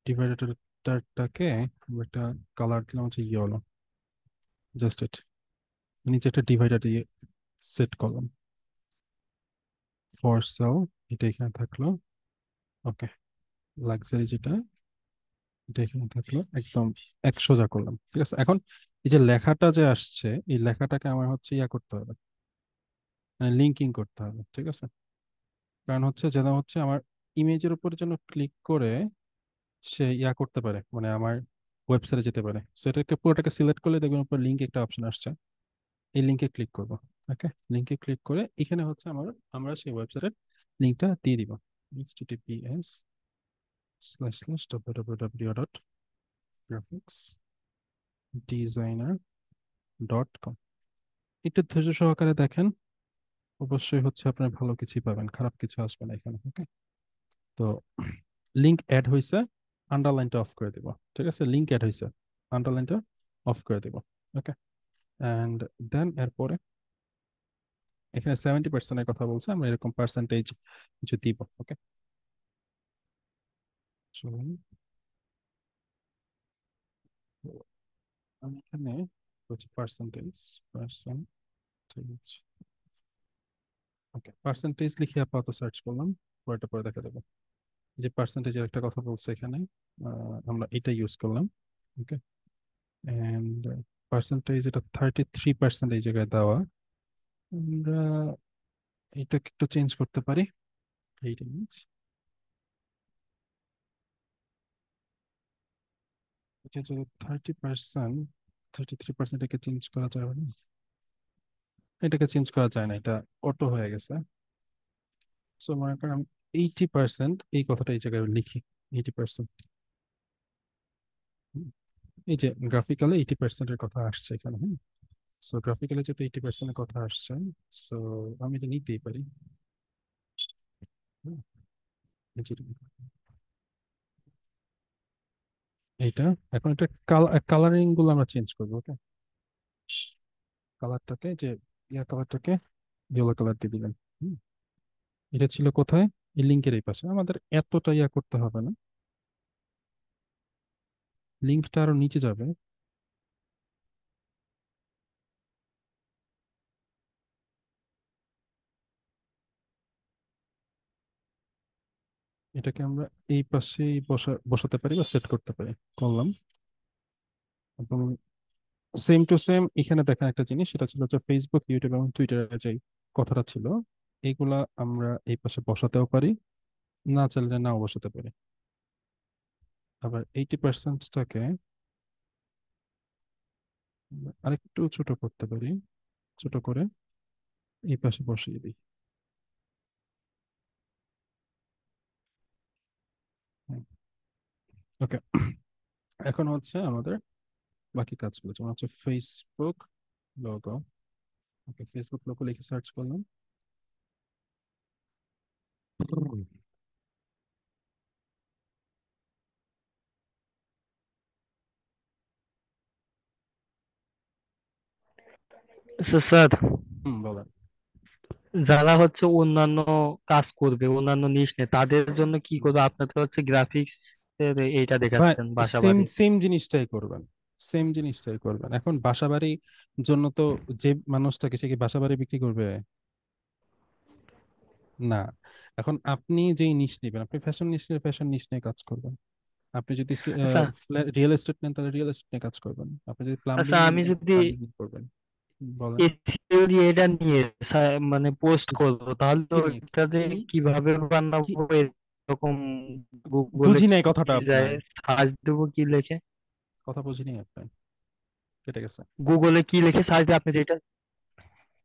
ডিভাইডারটাকে আমরা একটা কালার দিলাম হচ্ছে ইয়েলো, জাস্ট ইট, নিচে একটা ডিভাইডার দিয়ে সেট করলাম, ফর সেল, এটা এখানে থাকলো। ওকে, লাক্সারি যেটা, এটা এখানে থাকলো, একদম এক সোজা করলাম। ঠিক আছে, এখন এই যে লেখাটা যে আসছে, এই লেখাটাকে আমার হচ্ছে ইয়া করতে হবে, মানে লিঙ্কিং করতে হবে। ঠিক আছে, কারণ হচ্ছে যেন হচ্ছে আমার ইমেজের উপর যেন ক্লিক করে সে ইয়া করতে পারে, মানে আমার ওয়েবসাইটে যেতে পারে। সো এটাকে পুরোটাকে সিলেক্ট করলে দেখবেন উপর লিঙ্ক একটা অপশন আসছে, এই লিঙ্কে ক্লিক করব। ওকে, লিঙ্কে ক্লিক করে এখানে হচ্ছে আমরা সেই ওয়েবসাইটের লিঙ্কটা দিয়ে দিব, https://www.graphicsdesigner.com। একটু ধৈর্য সহকারে দেখেন, অবশ্যই হচ্ছে আপনার ভালো কিছুই পাবেন, খারাপ কিছু আসবে না এখানে। ওকে, তো লিঙ্ক অ্যাড হয়েছে, আন্ডারলাইনটা অফ করে দিব। ঠিক আছে, লিঙ্ক অ্যাড হয়েছে, আন্ডারলাইনটা অফ করে দিব। ওকে, অ্যান্ড দেন এরপরে এখানে 70%-এর কথা বলছে, আমরা এরকম পার্সেন্টেজ কিছু দিব। ওকে, চলুন, তো আমি এখানে হচ্ছে পার্সেন্টেজ, পার্সেন্টেজ, ওকে, পার্সেন্টেজ লিখে আপাতত সার্চ করলাম, পরেরটা পরে দেখা যাবে। যে পার্সেন্টেজের একটা কথা বলছে এখানে, আমরা এটা ইউজ করলাম। ওকে, অ্যান্ড পার্সেন্টেজ এটা 33% এই জায়গায় দেওয়া, আমরা এটাকে একটু চেঞ্জ করতে পারি। এই রেঞ্জ, এটা যদি 30%, 33%, এটাকে চেঞ্জ করা যাবে না, এটাকে চেঞ্জ করা যায় না, এটা অটো হয়ে গেছে। সো মনে করেন আমি 80% এই কথাটা এই জায়গায় লিখি, 80%। এই যে গ্রাফিক্যালি 80%-এর কথা আসছে এখানে, হ্যাঁ। সো গ্রাফিক্যালি যেহেতু 80%-এর কথা আসছে, সো আমি এটা নিতেই পারি। হুম, এই যে এইটা, এখন এটা কালারিং গুলো আমরা চেঞ্জ করবো। ওকে, কালারটাকে যে ইয়া কালারটাকে ইয়েলো কালার দিয়ে দিবেন। হুম, এটা ছিল কোথায়, এই লিঙ্কের এই পাশে, আমাদের এতটা ইয়া করতে হবে না, লিঙ্কটা আরো নিচে যাবে। এটাকে আমরা এই পাশেই বসাতে পারি বা সেট করতে পারি, করলাম। এবং সেম টু সেম এখানে দেখেন একটা জিনিস, সেটা ছিল যে ফেসবুক, ইউটিউব এবং টুইটারের যে কথাটা ছিল, এইগুলা আমরা এই পাশে বসাতেও পারি, না চাইলে নাও বসাতে পারি। আবার 80%টাকে আরেকটু ছোট করতে পারি, ছোট করে এই পাশে বসিয়ে দিই। ওকে, এখন হচ্ছে আমাদের বাকি কাজগুলো, যেমন হচ্ছে ফেসবুক লোগো। ওকে, ফেসবুক লোগো লিখে সার্চ করলাম। স্যার, বলেন। যারা হচ্ছে অন্যান্য কাজ করবে, অন্যান্য নিশ নিয়ে, তাদের জন্য কি করবে? আপনার তো হচ্ছে গ্রাফিক্স এর এইটা ভাই, দেখাচ্ছেন, বাসা সেম বাড়ি। সেম জিনিসটাই করবেন, সেম জিনিসটাই করবেন। এখন বাসাবাড়ি জন্য তো যে মানুষটাকে, সে কি বাসাবাড়ি বিক্রি করবে? না। এখন আপনি যেই নিশ নেবেন, আপনি ফ্যাশন নিশ নিয়ে ফ্যাশন নিশ নিয়ে কাজ করবেন। আপনি যদি আচ্ছা, রিয়েল এস্টেট নেন তাহলে রিয়েল এস্টেট নিয়ে কাজ করবেন। আপনি যদি প্লাম্বিং আচ্ছা, আমি নেন যদি প্লাম্বিং করবেন। বলেন। এসইও এটা নিয়ে মানে পোস্ট জি। করবো, তাহলে কি নিয়ে ওটাতে কি নিয়ে কিভাবে কি? বানাবো? এরকম গুগলে বুঝি নাই কি কথাটা যায়, আপনার। সার্চ দেবো কি লিখে? কথা বুঝি নাই আপনার, কেটে গেছে। গুগলে কি লিখে সার্চ দিয়ে আপনি যেটা,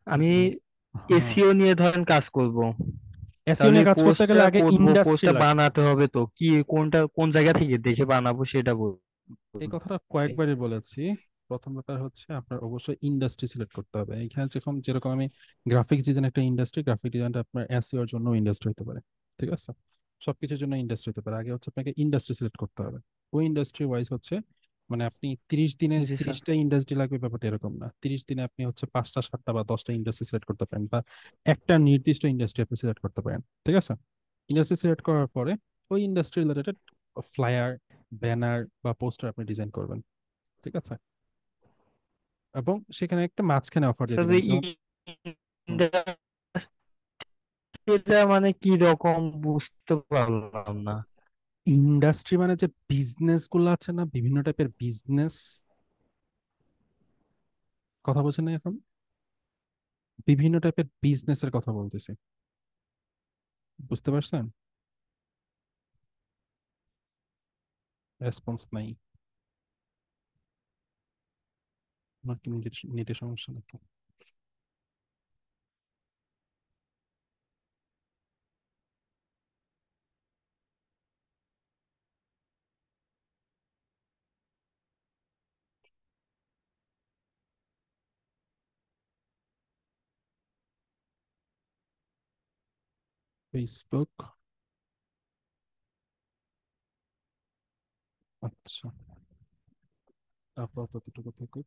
আমি গু- হ্যাঁ, এসইও নিয়ে ধরেন কাজ করব, এসইও তাহলে নিয়ে কাজ করতে পোস্টটা গেলে আগে করবো, ইন্ডাস্ট্রি পোস্টটা লাগবে। বানাতে হবে তো কি, কোনটা কোন জায়গা থেকে দেখে বানাবো সেটা বলুন। এই কথাটা কয়েকবারই বলেছি। প্রথম ব্যাপার হচ্ছে আপনার অবশ্যই ইন্ডাস্ট্রি সিলেক্ট করতে হবে। এখানে যখন যেরকম আমি গ্রাফিক্স ডিজাইন একটা ইন্ডাস্ট্রি, গ্রাফিক ডিজাইনটা আপনার এসইও এর জন্য ইন্ডাস্ট্রি হতে পারে। ঠিক আছে, সবকিছুর জন্য ইন্ডাস্ট্রি হতে পারে। আগে হচ্ছে আপনাকে ইন্ডাস্ট্রি সিলেক্ট করতে হবে। ওই ইন্ডাস্ট্রি ওয়াইজ হচ্ছে, মানে আপনি 30 দিনে জি স্যার। 30টা ইন্ডাস্ট্রি লাগবে ব্যাপারটা এরকম না। 30 দিনে আপনি হচ্ছে 5টা 7টা বা 10টা ইন্ডাস্ট্রি সিলেক্ট করতে পারেন, বা একটা নির্দিষ্ট ইন্ডাস্ট্রি আপনি সিলেক্ট করতে পারেন। ঠিক আছে, ইন্ডাস্ট্রি সিলেক্ট করার পরে ওই ইন্ডাস্ট্রি রিলেটেড ফ্লায়ার, ব্যানার বা পোস্টার আপনি ডিজাইন করবেন। ঠিক আছে, এবং সেখানে একটা মাঝখানে অফার দিয়ে দিবেন, যেমন ইন্ডাস্ট্রিটা মানে কি রকম বুঝতে পারলাম না। ইন্ডাস্ট্রি মানে যে বিজনেস গুলো আছে না, বিভিন্ন টাইপের বিজনেস, কথা বলছেন না এখন, বিভিন্ন টাইপের বিজনেসের কথা বলতেছি, বুঝতে পারছেন? রেসপন্স নাই, আমার কি নেটের সমস্যা নাকি? ফেসবুক, আচ্ছা, আপাতত এতটুকু থাকুক।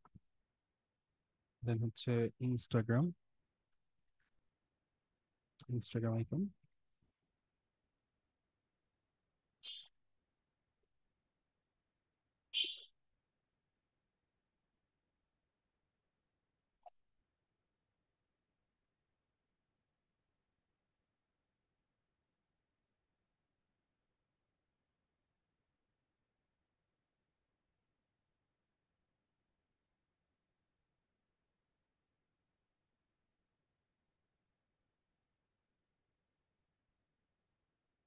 দেন হচ্ছে ইনস্টাগ্রাম, ইনস্টাগ্রাম আইকন।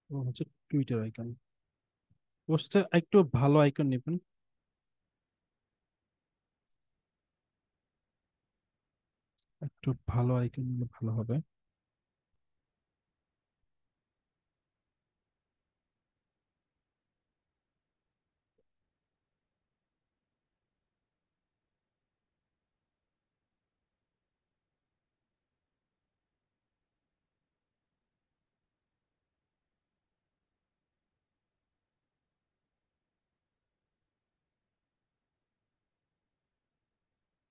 ও হচ্ছে টুইটার আইকন। অবশ্য একটু ভালো আইকন নেবেন, একটু ভালো আইকন নিলে ভালো হবে।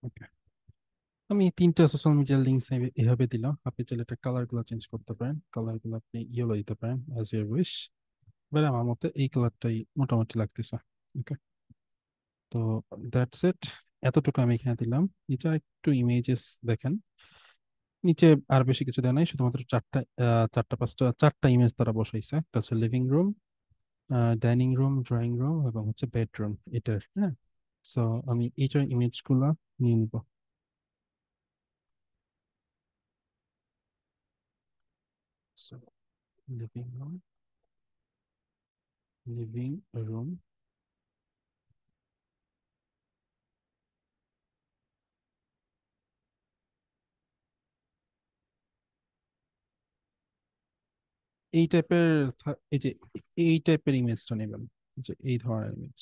ওকে, আমি 3টা সোশ্যাল মিডিয়ার লিঙ্কস এভাবে দিলাম। আপনি চাইলে এটা কালার গুলো চেঞ্জ করতে পারেন, কালার গুলো আপনি ইয়েলো দিতে পারেন, অ্যাজ ইউর উইশ। এবার আমার মতে এই কালারটাই মোটামুটি লাগতেছে। ওকে, তো দ্যাটস ইট, এতটুকু আমি এখানে দিলাম। নিচে একটু ইমেজেস দেখেন, নিচে আর বেশি কিছু দেয় নাই, শুধুমাত্র চারটা পাঁচটা চারটা ইমেজ তারা বসাইছে। একটা হচ্ছে living room, dining room, drawing room এবং হচ্ছে বেডরুম এটার, হ্যাঁ। সো আমি এইটার ইমেজগুলো নিয়ে নিব। So living room, living room, এই টাইপের, এই যে এই টাইপের ইমেজটা নেবেন। যে এই ধরনের ইমেজ।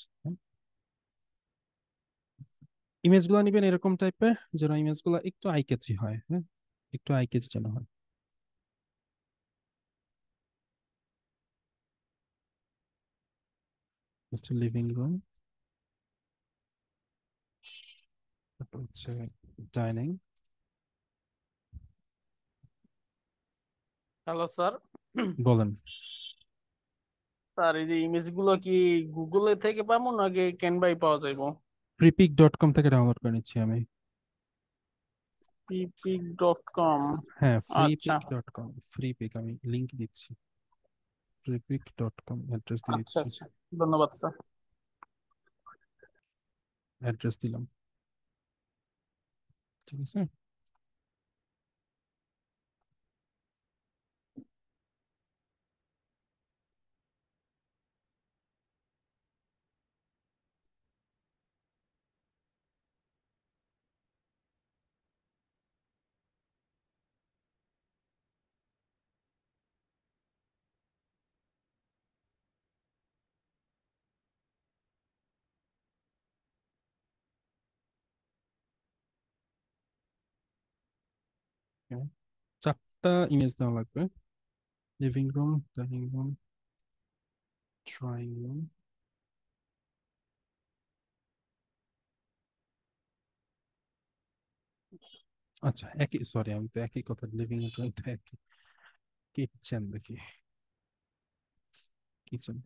ইমেজগুলো নিবেন এরকম টাইপের যেন ইমেজগুলো একটু আই ক্যাচি হয়, হ্যাঁ, একটু আই ক্যাচি যেন হয়। হচ্ছে লিভিং রুম, তারপর হচ্ছে ডাইনিং। Hello sir. বলেন। স্যার এই যে ইমেজ গুলো কি গুগলে থেকে পাবো নাকি ক্যানভাই পাওয়া যাইবো? freepik.com থেকে ডাউনলোড করে নিচ্ছি আমি। পিপিক.কম। হ্যাঁ, আচ্ছা freepik.com, ফ্রিপিক, আমি লিংক দিচ্ছি। freepik.com অ্যাড্রেস দিয়ে আচ্ছা দিচ্ছি। আচ্ছা, ধন্যবাদ স্যার। অ্যাড্রেস দিলাম, ঠিক আছে। হ্যাঁ, 4টা ইমেজ দেওয়া লাগবে। Living room, dining room, drawing room. আচ্ছা, একই, সরি, আমি তো একই কথা, লিভিং রুম তো একই। কিচেন দেখি, কিচেন।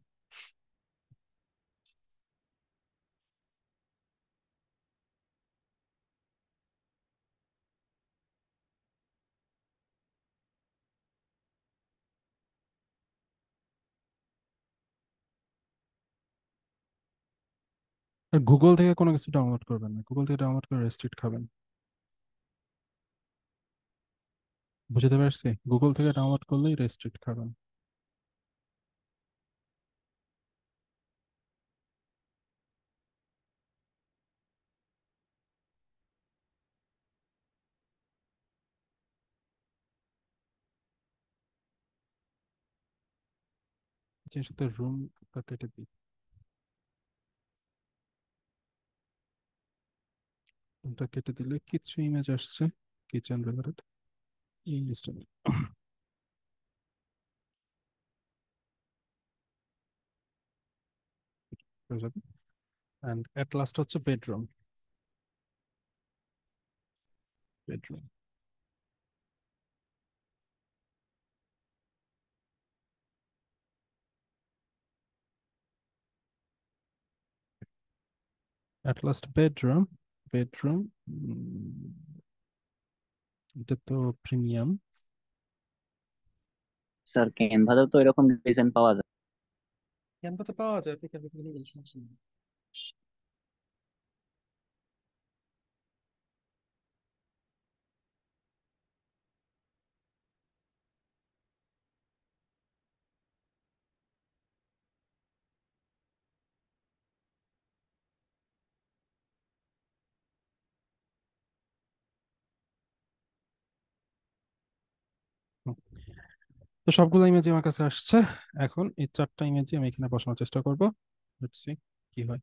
আর গুগল থেকে কোনো কিছু ডাউনলোড করবেন না, গুগল থেকে ডাউনলোড করে রেস্ট্রিক্ট খাবেন। বুঝতে পারছি, গুগল থেকে ডাউনলোড করলেই রেস্ট্রিক্ট খাবেন। জিনিসটা রুম কেটে দিই, রুমটা কেটে দিলে কিছু ইমেজ আসছে কিচেন রিলেটেড, এই জিনিসটা নিয়ে হয়ে যাবে। অ্যান্ড এট লাস্ট হচ্ছে bedroom, bedroom. At last bedroom, bedroom. এটা তো প্রিমিয়াম। স্যার ক্যানভাতেও তো এরকম ডিজাইন পাওয়া যায়। ক্যানভাতে পাওয়া যায়, আপনি ক্যানভা থেকে নিয়ে সমস্যা নেই। হুম। তো সবগুলো ইমেজ আমার কাছে আসছে। এখন এই 4টা ইমেজই আমি এখানে বসানোর চেষ্টা করব, লেটস সি কি হয়।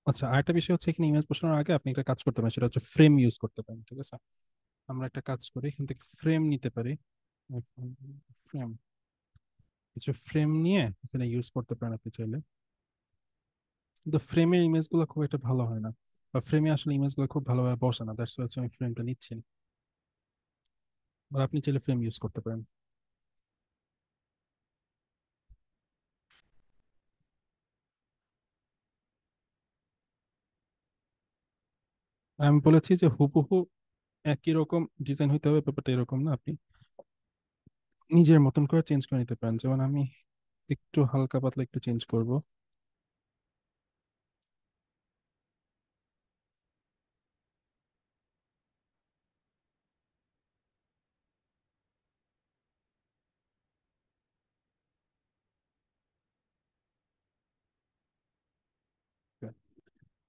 আচ্ছা, আরেকটা বিষয় হচ্ছে, এখানে ইমেজ বসানোর আগে আপনি একটা কাজ করতে পারেন, সেটা হচ্ছে ফ্রেম ইউজ করতে পারেন, ঠিক আছে। আমরা একটা কাজ করি, এখান থেকে ফ্রেম নিতে পারি। ফ্রেম, কিছু ফ্রেম নিয়ে এখানে ইউজ করতে পারেন আপনি চাইলে। কিন্তু ফ্রেমের ইমেজগুলো খুব একটা ভালো হয় না, বা ফ্রেমে আসলে ইমেজগুলো খুব ভালোভাবে বসে না, দ্যাটস হচ্ছে আমি ফ্রেমটা নিচ্ছি না। আর আপনি চাইলে ফ্রেম ইউজ করতে পারেন। আমি বলেছি যে হুবহু একই রকম ডিজাইন হইতে হবে, ব্যাপারটা এরকম না। আপনি নিজের মতন করে চেঞ্জ করে নিতে পারেন, যেমন আমি একটু হালকা পাতলা একটু চেঞ্জ করব।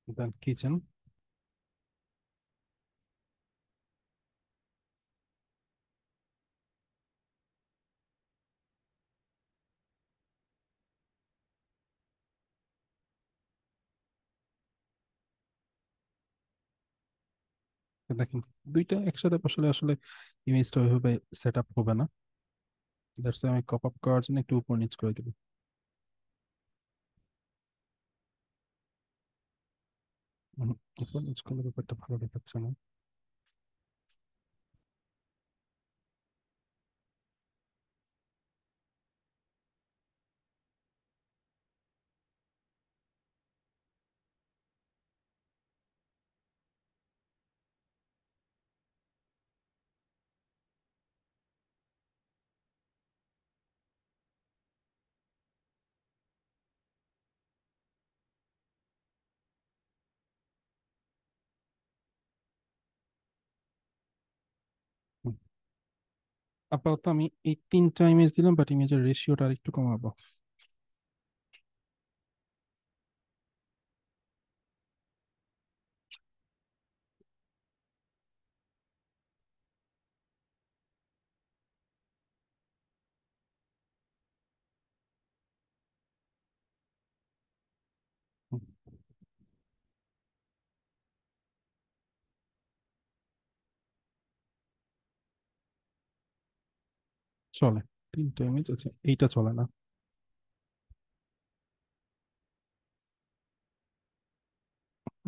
দেন কিচেন। দেখেন দুইটা একসাথে আসলে আসলে ইমেজটা ওইভাবে সেট আপ হবে না। দ্যাটস আমি কপ আপ করার জন্য একটু উপর নিচ করে দিব। উপর নিচ করলে ব্যাপারটা ভালো দেখাচ্ছে না। হুম, আপাতত আমি এই তিনটা ইমেজ দিলাম, বাট ইমেজের রেশিওটা আর একটু কমাবো। হুম, চলে। তিনটা ইমেজ আছে, এইটা চলে না।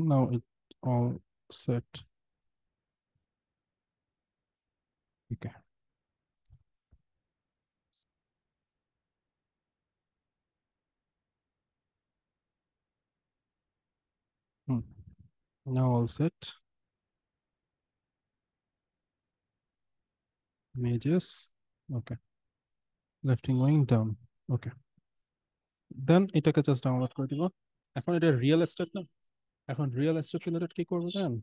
Now it all set. Okay. Hmm, now all set. Images. Okay. Lefting going down. Okay. Then এটাকে জাস্ট ডাউনলোড করে দিব। এখন এটা রিয়েল এস্টেট না? এখন রিয়েল এস্টেট রিলেটেড কি করবো জানেন?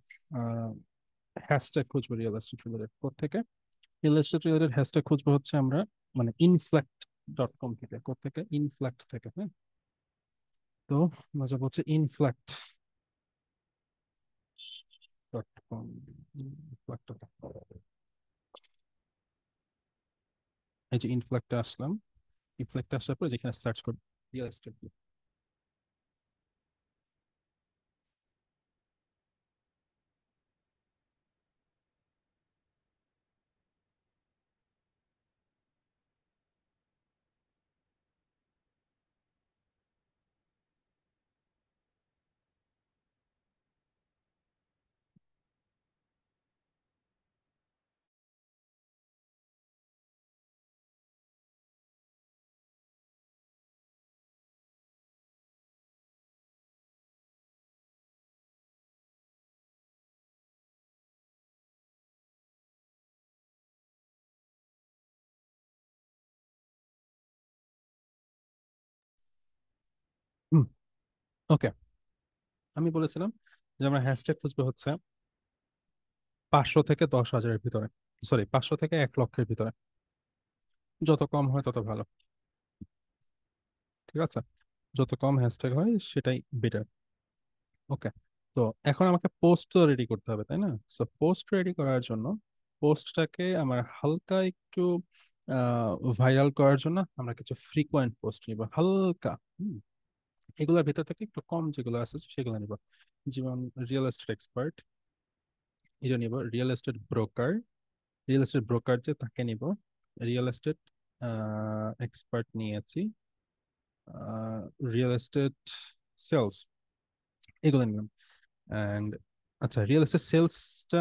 হ্যাশট্যাগ খুঁজবো রিয়েল এস্টেট রিলেটেড। কোত্থেকে রিয়েল এস্টেট রিলেটেড হ্যাশট্যাগ খুঁজবো? হচ্ছে আমরা মানে inflect.com থেকে। কোত্থেকে? ইনফ্ল্যাক্ট থেকে। হ্যাঁ, তো মজা হচ্ছে inflect.com। এই যে ইনফ্ল্যাক্টে আসলাম। ইনফ্ল্যাক্টে আসার পরে যেখানে সার্চ করবো রিয়েল এস্টেট। হুম, ওকে। আমি বলেছিলাম যে আমরা হ্যাশট্যাগ খুঁজবো হচ্ছে 500 থেকে 10,000-এর ভিতরে। সরি, 500 থেকে 1 লক্ষের ভিতরে। যত কম হয় তত ভালো। ঠিক আছে, যত কম হ্যাশট্যাগ হয় সেটাই বেটার। ওকে। তো এখন আমাকে পোস্ট রেডি করতে হবে, তাই না? সো পোস্ট রেডি করার জন্য পোস্টটাকে আমার হালকা একটু ভাইরাল করার জন্য আমরা কিছু ফ্রিকোয়েন্ট পোস্ট নিব হালকা। এগুলোর ভিতর থেকে একটু কম যেগুলো আছে সেগুলো নিব। যেমন রিয়েল এস্টেট এক্সপার্ট, এটা নিব। Real estate broker, real estate broker যে তাকে নিব। রিয়েল এস্টেট এক্সপার্ট নিয়েছি। রিয়েল এস্টেট সেলস, এগুলো নিলাম। অ্যান্ড আচ্ছা, রিয়েল এস্টেট সেলসটা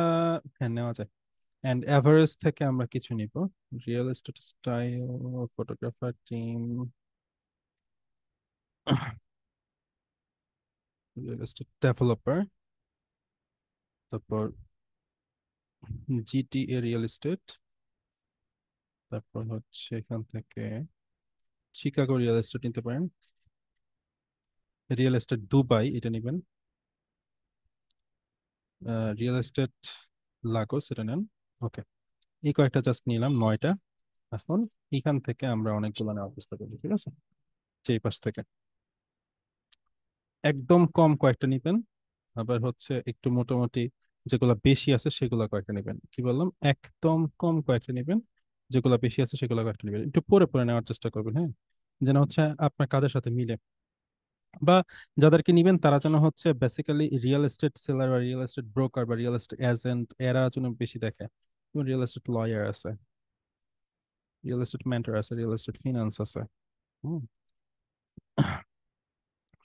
হ্যাঁ নেওয়া যায়। অ্যান্ড এভারেজ থেকে আমরা কিছু নিব। Real estate style, photographer team, real estate developer, তারপর জিটিএ রিয়েল এস্টেট, তারপর হচ্ছে এখান থেকে শিকাগো রিয়েল এস্টেট নিতে পারেন, রিয়েল এস্টেট দুবাই এটা নেবেন, রিয়েল এস্টেট লাগোস এটা নেন। ওকে, এই কয়েকটা জাস্ট নিলাম 9টা। এখন এখান থেকে আমরা অনেকগুলো নেওয়ার চেষ্টা করবো, ঠিক আছে? এই পাশ থেকে একদম কম কয়েকটা নিবেন, আবার হচ্ছে একটু মোটামুটি যেগুলো বেশি আছে সেগুলো কয়েকটা নেবেন। কি বললাম, একদম কম কয়েকটা নেবেন, যেগুলো বেশি আছে সেগুলো কয়েকটা নেবেন। একটু পরে পরে নেওয়ার চেষ্টা করবেন, হ্যাঁ, যেন হচ্ছে আপনার কাজের সাথে মিলে। বা যাদেরকে নিবেন তারা যেন হচ্ছে বেসিক্যালি রিয়েল এস্টেট সেলার বা রিয়েল এস্টেট ব্রোকার বা রিয়েল এস্টেট এজেন্ট এরা যেন বেশি দেখে। রিয়েল এস্টেট লয়ার আছে, রিয়েল এস্টেট মেন্টর আছে, রিয়েল এস্টেট ফিনান্স আছে,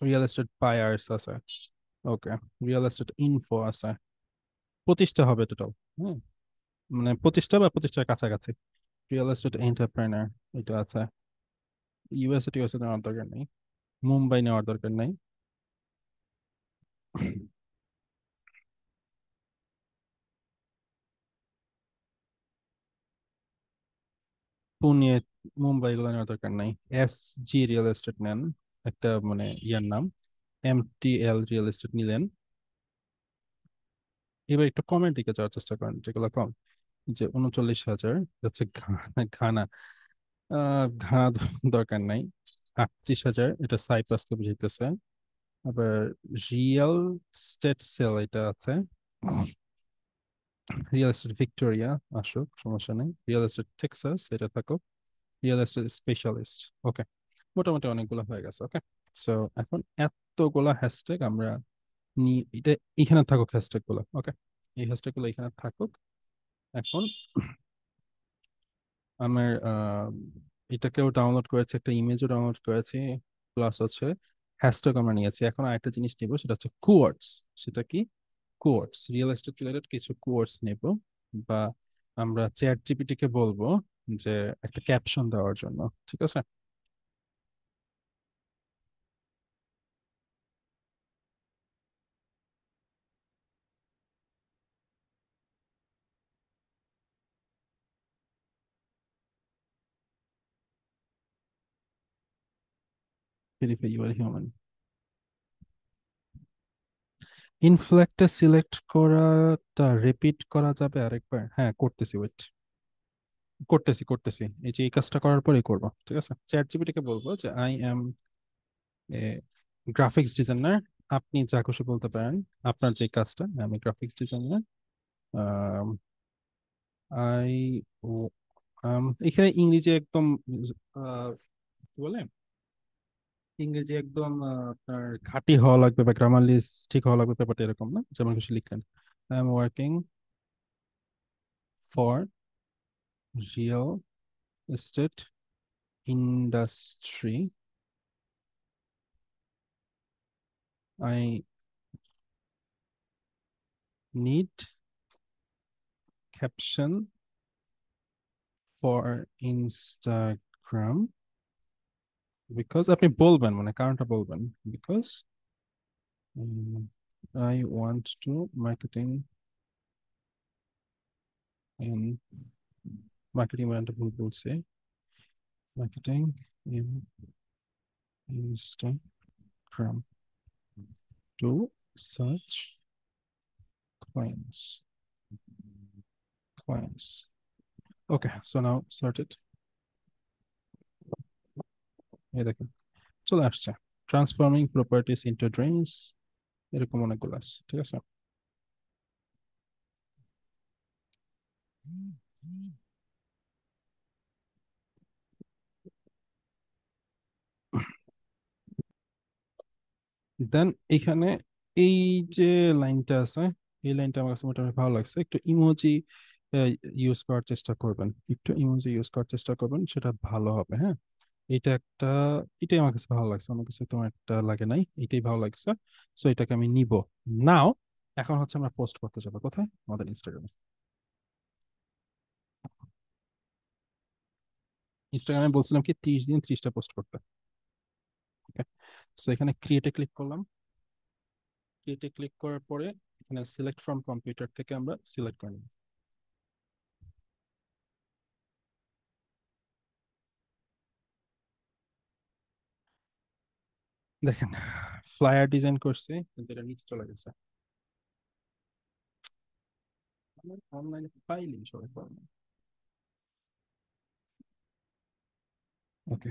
রিয়েল এস্টেট বায়ার্স আছে, ওকে, রিয়েল এস্টেট ইনফো আছে। 25টা হবে টোটাল, হ্যাঁ, মানে 25টা বা 25টার কাছাকাছি। রিয়েল এস্টেট এন্টারপ্রেনার এটা আছে। ইউএসএ নেওয়ার দরকার নেই, মুম্বাই নেওয়ার দরকার নেই। পুনে, মুম্বাই এগুলো নেওয়ার দরকার নাই। এসজি রিয়েল এস্টেট নেন, একটা মানে ইয়ার নাম। এমটিএল রিয়েল এস্টেট নিলেন। এবার একটু কমের দিকে যাওয়ার চেষ্টা করেন, যেগুলো কম, যে 39,000 হচ্ছে ঘানা, ঘানা দরকার নাই। 38,000 এটা সাইপ্রাসকে বুঝাইতেছে। আবার রিয়েল স্টেট সেল এটা আছে। রিয়েল এস্টেট ভিক্টোরিয়া আসুক, সমস্যা নেই। রিয়েল এস্টেট টেক্সাস এটা থাকুক। রিয়েল এস্টেট স্পেশালিস্ট, ওকে, মোটামুটি অনেকগুলো হয়ে গেছে। ওকে, সো এখন এতগুলা হ্যাশট্যাগ আমরা এটা এখানে থাকুক হ্যাশট্যাগ গুলো, ওকে, এই হ্যাশট্যাগ গুলো এখানে থাকুক। এখন আমার এটাকেও ডাউনলোড করেছি, একটা ইমেজও ডাউনলোড করেছি, প্লাস হচ্ছে হ্যাশট্যাগ আমরা নিয়েছি। এখন আরেকটা জিনিস নিব, সেটা হচ্ছে কোয়ার্ডস। সেটা কি? কোয়ার্ডস, রিয়েল এস্টেট রিলেটেড কিছু কোয়ার্ডস নেব, বা আমরা চ্যাট জিপিটি কে বলবো যে একটা ক্যাপশন দেওয়ার জন্য, ঠিক আছে? Verify you are human. ইনফ্লেক্টে সিলেক্ট করাটা রিপিট করা যাবে আরেকবার? হ্যাঁ, করতেছি, ওয়েট, করতেছি। এই যে এই কাজটা করার পরেই করবো, ঠিক আছে? চ্যাট জিপিটি কে বলবো যে আই এম গ্রাফিক্স ডিজাইনার, আপনি যা খুশি বলতে পারেন আপনার যে কাজটা, আমি গ্রাফিক্স ডিজাইনার। আই এখানে ইংরেজি একদম কি বলে, ইংরেজি একদম আপনার খাঁটি হওয়া লাগবে বা গ্রামারলি ঠিক হওয়া লাগবে, ব্যাপারটা এরকম না, যেমন খুশি লিখলেন। I am working for real estate industry, I need caption for Instagram because আপনি বলবেন মানে কারণটা বলবেন, because I want to marketing মানে ভুল বলছে, marketing in Instagram to search clients. Okay, so now search it. এই দেখেন চলে আসছে, ট্রান্সফর্মিং প্রপার্টিস ইনটু ড্রিমস, এরকম অনেকগুলো আছে, ঠিক আছে? দেন এখানে এই যে লাইনটা আছে, এই লাইনটা আমার কাছে মোটামুটি ভালো লাগছে। একটু ইমোজি ইউজ করার চেষ্টা করবেন, একটু ইমোজি ইউজ করার চেষ্টা করবেন, সেটা ভালো হবে। হ্যাঁ, এটা একটা, এটাই আমার কাছে ভালো লাগছে, আমার কাছে তোমার একটা লাগে নাই, এটাই ভালো লাগছে। সো এটাকে আমি নিব নাও। এখন হচ্ছে আমরা পোস্ট করতে যাবো কোথায়? আমাদের ইনস্টাগ্রামে। ইনস্টাগ্রামে বলছিলাম কি 30 দিন 30টা পোস্ট করতে। ওকে, সো এখানে ক্রিয়েটে ক্লিক করলাম। ক্রিয়েটে ক্লিক করার পরে এখানে সিলেক্ট ফ্রম কম্পিউটার থেকে আমরা সিলেক্ট করে নিব। দেখেন ফ্লায়ার ডিজাইন করছি কিন্তু এটা নিচে চলে গেছে, অনলাইনে পাইলি সবাই পারবে। ওকে,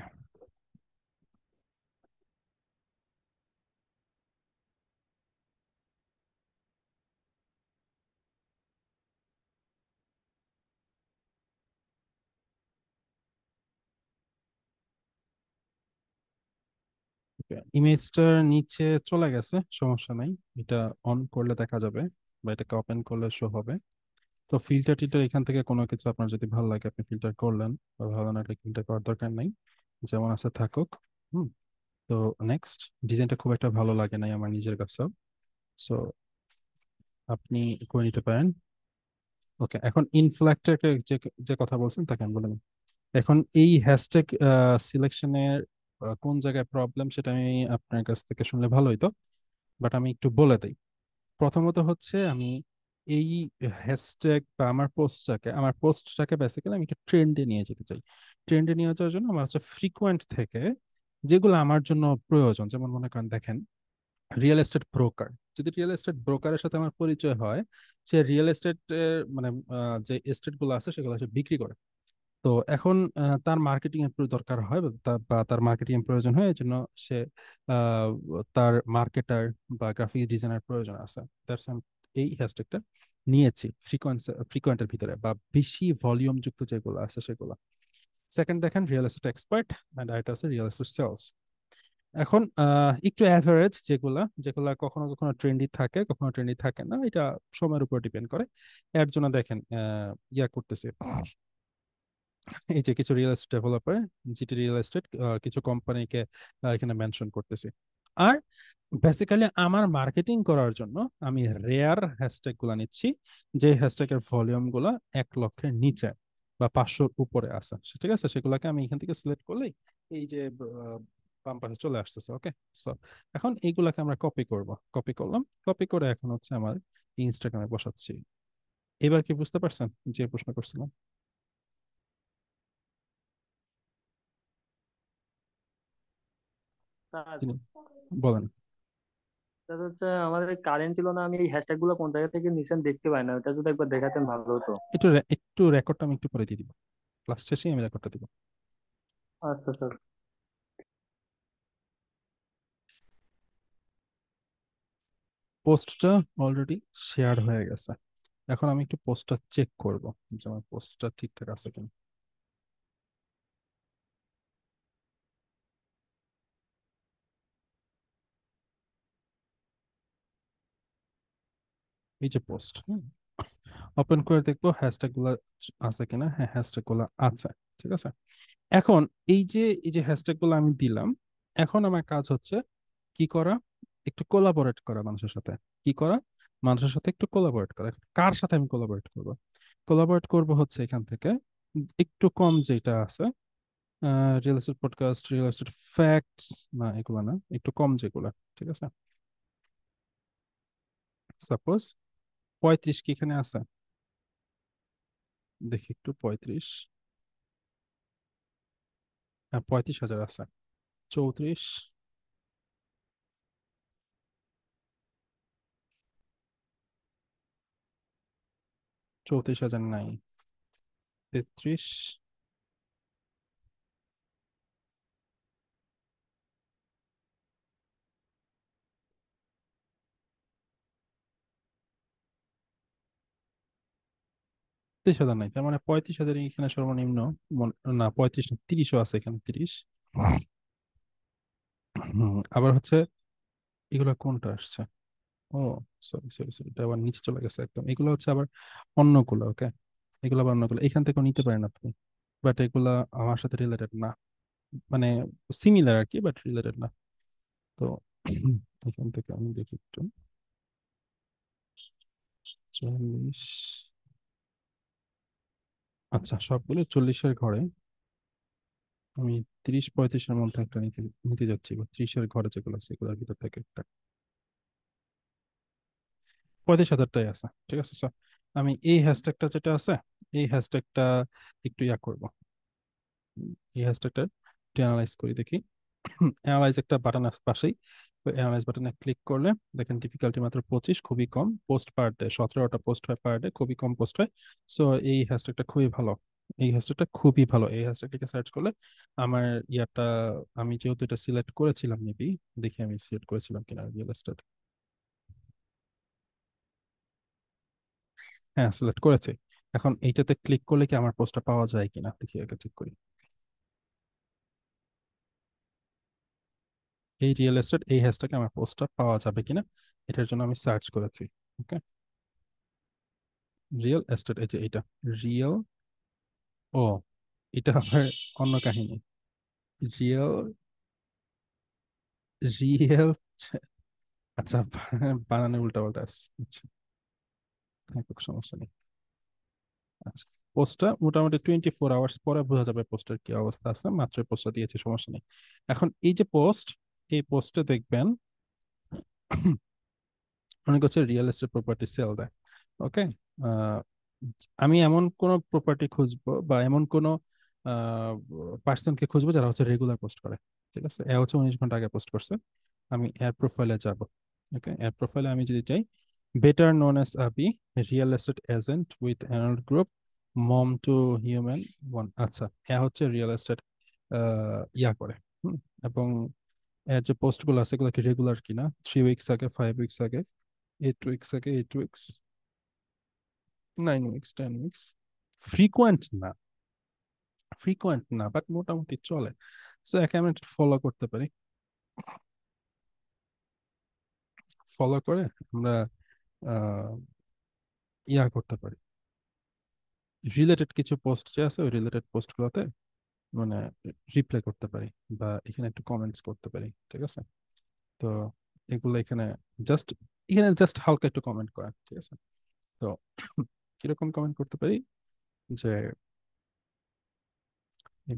ইমেজটার নিচে চলে গেছে, সমস্যা নাই। এটা অন করলে দেখা যাবে বা এটাকে ওপেন করলে শো হবে। তো ফিল্টার টিল্টার এখান থেকে কোনো কিছু আপনার যদি ভালো লাগে আপনি ফিল্টার করলেন, বা ভালো না লাগলে ফিল্টার করার দরকার নাই, যেমন আছে থাকুক। হুম। তো নেক্সট, ডিজাইনটা খুব একটা ভালো লাগে নাই আমার নিজের কাছে, সো আপনি করে নিতে পারেন। ওকে, এখন ইনফ্লেক্টরকে যে যে কথা বলছেন তাকে আমি বলে নিই। এখন এই হ্যাশট্যাগ সিলেকশনের কোন জায়গায় প্রবলেম সেটা আমি আপনার কাছ থেকে শুনলে ভালো হইতো, বাট আমি একটু বলে দিই। প্রথমত হচ্ছে আমি এই হ্যাশট্যাগ বা আমার পোস্টটাকে বেসিক্যালি আমি একটা ট্রেন্ডে নিয়ে যেতে চাই। ট্রেন্ডে নিয়ে যাওয়ার জন্য আমার হচ্ছে ফ্রিকোয়েন্ট থেকে যেগুলো আমার জন্য প্রয়োজন, যেমন মনে করেন দেখেন রিয়েল এস্টেট ব্রোকার, যদি রিয়েল এস্টেট ব্রোকারের সাথে আমার পরিচয় হয়, সে রিয়েল এস্টেট মানে যে এস্টেট গুলো আছে সেগুলো সে বিক্রি করে। তো এখন তার মার্কেটিং এর দরকার হয় বা তার মার্কেটিং এর প্রয়োজন হয়, এই জন্য সে আহ, তার মার্কেটার বা গ্রাফিক ডিজাইনার প্রয়োজন আছে। দ্যাটস এই হ্যাশট্যাগটা নিয়েছি ফ্রিকোয়েন্টের ভিতরে বা বেশি ভলিউম যুক্ত যেগুলো আছে সেগুলো। সেকেন্ড দেখেন রিয়েল এস্টেট এক্সপার্ট, অ্যান্ড আরেকটা আছে রিয়েল এস্টেট সেলস। এখন একটু অ্যাভারেজ যেগুলা যেগুলা কখনো কখনো ট্রেন্ডি থাকে কখনো ট্রেন্ডি থাকে না, এটা সময়ের উপর ডিপেন্ড করে। এর জন্য দেখেন ইয়া করতেছে, এই যে কিছু real estate developer, GT real estate, কিছু কোম্পানিকে এখানে মেনশন করতেছি। আর বেসিক্যালি আমার মার্কেটিং করার জন্য আমি রেয়ার হ্যাশট্যাগ গুলা নিচ্ছি, যে হ্যাশট্যাগের ভলিউম গুলা 1 লক্ষের নিচে বা 500-র উপরে আছে, ঠিক আছে? সেগুলোকে আমি এখান থেকে সিলেক্ট করলেই এই যে বাম পাশে চলে আসতেছে। ওকে, সো এখন এইগুলাকে আমরা কপি করব, কপি করলাম, কপি করে এখন হচ্ছে আমার ইনস্টাগ্রামে বসাচ্ছি। এবার কি বুঝতে পারছেন যে প্রশ্ন করছিলাম? স্যার, তিনি বলেন। সেটা হচ্ছে আমাদের কারেন্ট ছিল না, আমি এই হ্যাশট্যাগ গুলো কোন জায়গা থেকে নিছেন দেখতে পাই না, ওটা যদি একবার দেখাতেন ভালো হতো। একটু রেকর্ডটা আমি একটু পরে দিয়ে দিব, ক্লাস শেষে আমি রেকর্ডটা দিব। আচ্ছা স্যার। পোস্টটা অলরেডি শেয়ার হয়ে গেছে। এখন আমি একটু পোস্টটা চেক করব যে আমার পোস্টটা ঠিকঠাক আছে কিনা। এই যে পোস্ট, ওপেন করে দেখবো হ্যাশট্যাগ গুলা আছে কিনা। হ্যাঁ, হ্যাশট্যাগ গুলা আছে, ঠিক আছে। এখন এই যে হ্যাশট্যাগ গুলো আমি দিলাম, এখন আমার কাজ হচ্ছে কি করা, একটু কোলাবোরেট করা মানুষের সাথে। কি করা? মানুষের সাথে একটু কোলাবোরেট করা। কার সাথে আমি কোলাবোরেট করব? কোলাবোরেট করব হচ্ছে এখান থেকে একটু কম যেটা আছে, real estate podcast, real estate facts, না এগুলো না, একটু কম যেগুলা, ঠিক আছে। সাপোজ 35 কি এখানে আছে? দেখি একটু 35, হ্যাঁ 35,000 আছে। 34, 34,000 নাই। 33, 30,000 নাই, তার মানে 35,000 এখানে সর্বনিম্ন। না 35 না, 30ও আছে এখানে, 30। আবার হচ্ছে এগুলা কোনটা আসছে? ও সরি সরি সরি, এটা আবার নিচে চলে গেছে একদম। এগুলো হচ্ছে আবার অন্যগুলো। ওকে, এগুলো আবার অন্যগুলো, এখান থেকেও নিতে পারেন আপনি, বাট এগুলা আমার সাথে রিলেটেড না, মানে সিমিলার আর কি, বাট রিলেটেড না। তো এখান থেকে আমি দেখি একটু, 40, আচ্ছা সবগুলো 40-এর ঘরে। আমি 30-35-এর মধ্যে একটা নিতে নিতে যাচ্ছি, বা 30-এর ঘরে যেগুলো আছে সেগুলোর ভিতর থেকে একটা। 35,000টাই আছে, ঠিক আছে। So, আমি এই হ্যাশট্যাগটা যেটা আছে, এই হ্যাশট্যাগটা একটু করব, এই হ্যাশট্যাগটা একটু অ্যানালাইজ করি দেখি। অ্যানালাইজ একটা বাটন আছে পাশেই, অ্যানালাইজ বাটনে ক্লিক করলে দেখেন ডিফিকাল্টি মাত্র 25, খুবই কম। পোস্ট পার ডে 17টা পোস্ট হয় পার ডে, খুবই কম পোস্ট হয়। সো এই হ্যাশট্যাগটা খুবই ভালো, এই হ্যাশট্যাগটা খুবই ভালো। এই হ্যাশট্যাগটাকে সার্চ করলে আমার ইয়াটা, আমি যেহেতু এটা সিলেক্ট করেছিলাম মেবি, দেখি আমি সিলেক্ট করেছিলাম কিনা রিয়েল এস্টেট। হ্যাঁ, সিলেক্ট করেছি। এখন এইটাতে ক্লিক করলে কি আমার পোস্টটা পাওয়া যায় কিনা দেখি, আগে চেক করি। এই রিয়েল এস্টেট এই হ্যাশট্যাগে আমার পোস্টটা পাওয়া যাবে কিনা এটার জন্য আমি সার্চ করেছি। ওকে, রিয়েল এস্টেট, এই যে এইটা রিয়েল, ও এটা আবার অন্য কাহিনী। রিয়েল, রিয়েল, আচ্ছা বানানে উল্টা পাল্টা আছে। আচ্ছা, থাকুক, সমস্যা নেই। আচ্ছা, পোস্টটা মোটামুটি 24 আওয়ার্স পরে বোঝা যাবে পোস্টের কি অবস্থা আছে, মাত্র পোস্টটা দিয়েছে, সমস্যা নেই। এখন এই যে পোস্ট, এই পোস্টে দেখবেন অনেক হচ্ছে রিয়েল এস্টেট প্রপার্টি সেল দেয়। ওকে, আমি এমন কোন প্রপার্টি খুঁজবো বা এমন কোন পার্সনকে খুঁজবো যারা হচ্ছে রেগুলার পোস্ট করে। ঠিক আছে, এ হচ্ছে 19 ঘন্টা আগে পোস্ট করছে। আমি এর প্রোফাইলে যাব। ওকে, এর প্রোফাইলে আমি যদি চাই, better known as Abby, real estate agent with anal group, mom to human one. আচ্ছা, এ হচ্ছে রিয়েল এস্টেট ইয়া করে। হুম, এবং এর যে পোস্ট গুলো আছে এগুলো কি রেগুলার কিনা, 3 উইকস আগে, 5 উইকস আগে, 8 উইকস আগে, 8 উইকস, 9 উইকস, 10 উইকস। ফ্রিকোয়েন্ট না, ফ্রিকোয়েন্ট না, বাট মোটামুটি চলে। সো একে আমি ফলো করতে পারি। ফলো করে আমরা আহ, ইয়া করতে পারি, রিলেটেড কিছু পোস্ট যে আছে ওই রিলেটেড পোস্টগুলোতে মানে রিপ্লাই করতে পারি, বা এখানে একটু কমেন্টস করতে পারি। ঠিক আছে, তো এগুলো এখানে জাস্ট, এখানে জাস্ট হালকা একটু কমেন্ট করা, ঠিক আছে। তো কিরকম কমেন্ট করতে পারি, যে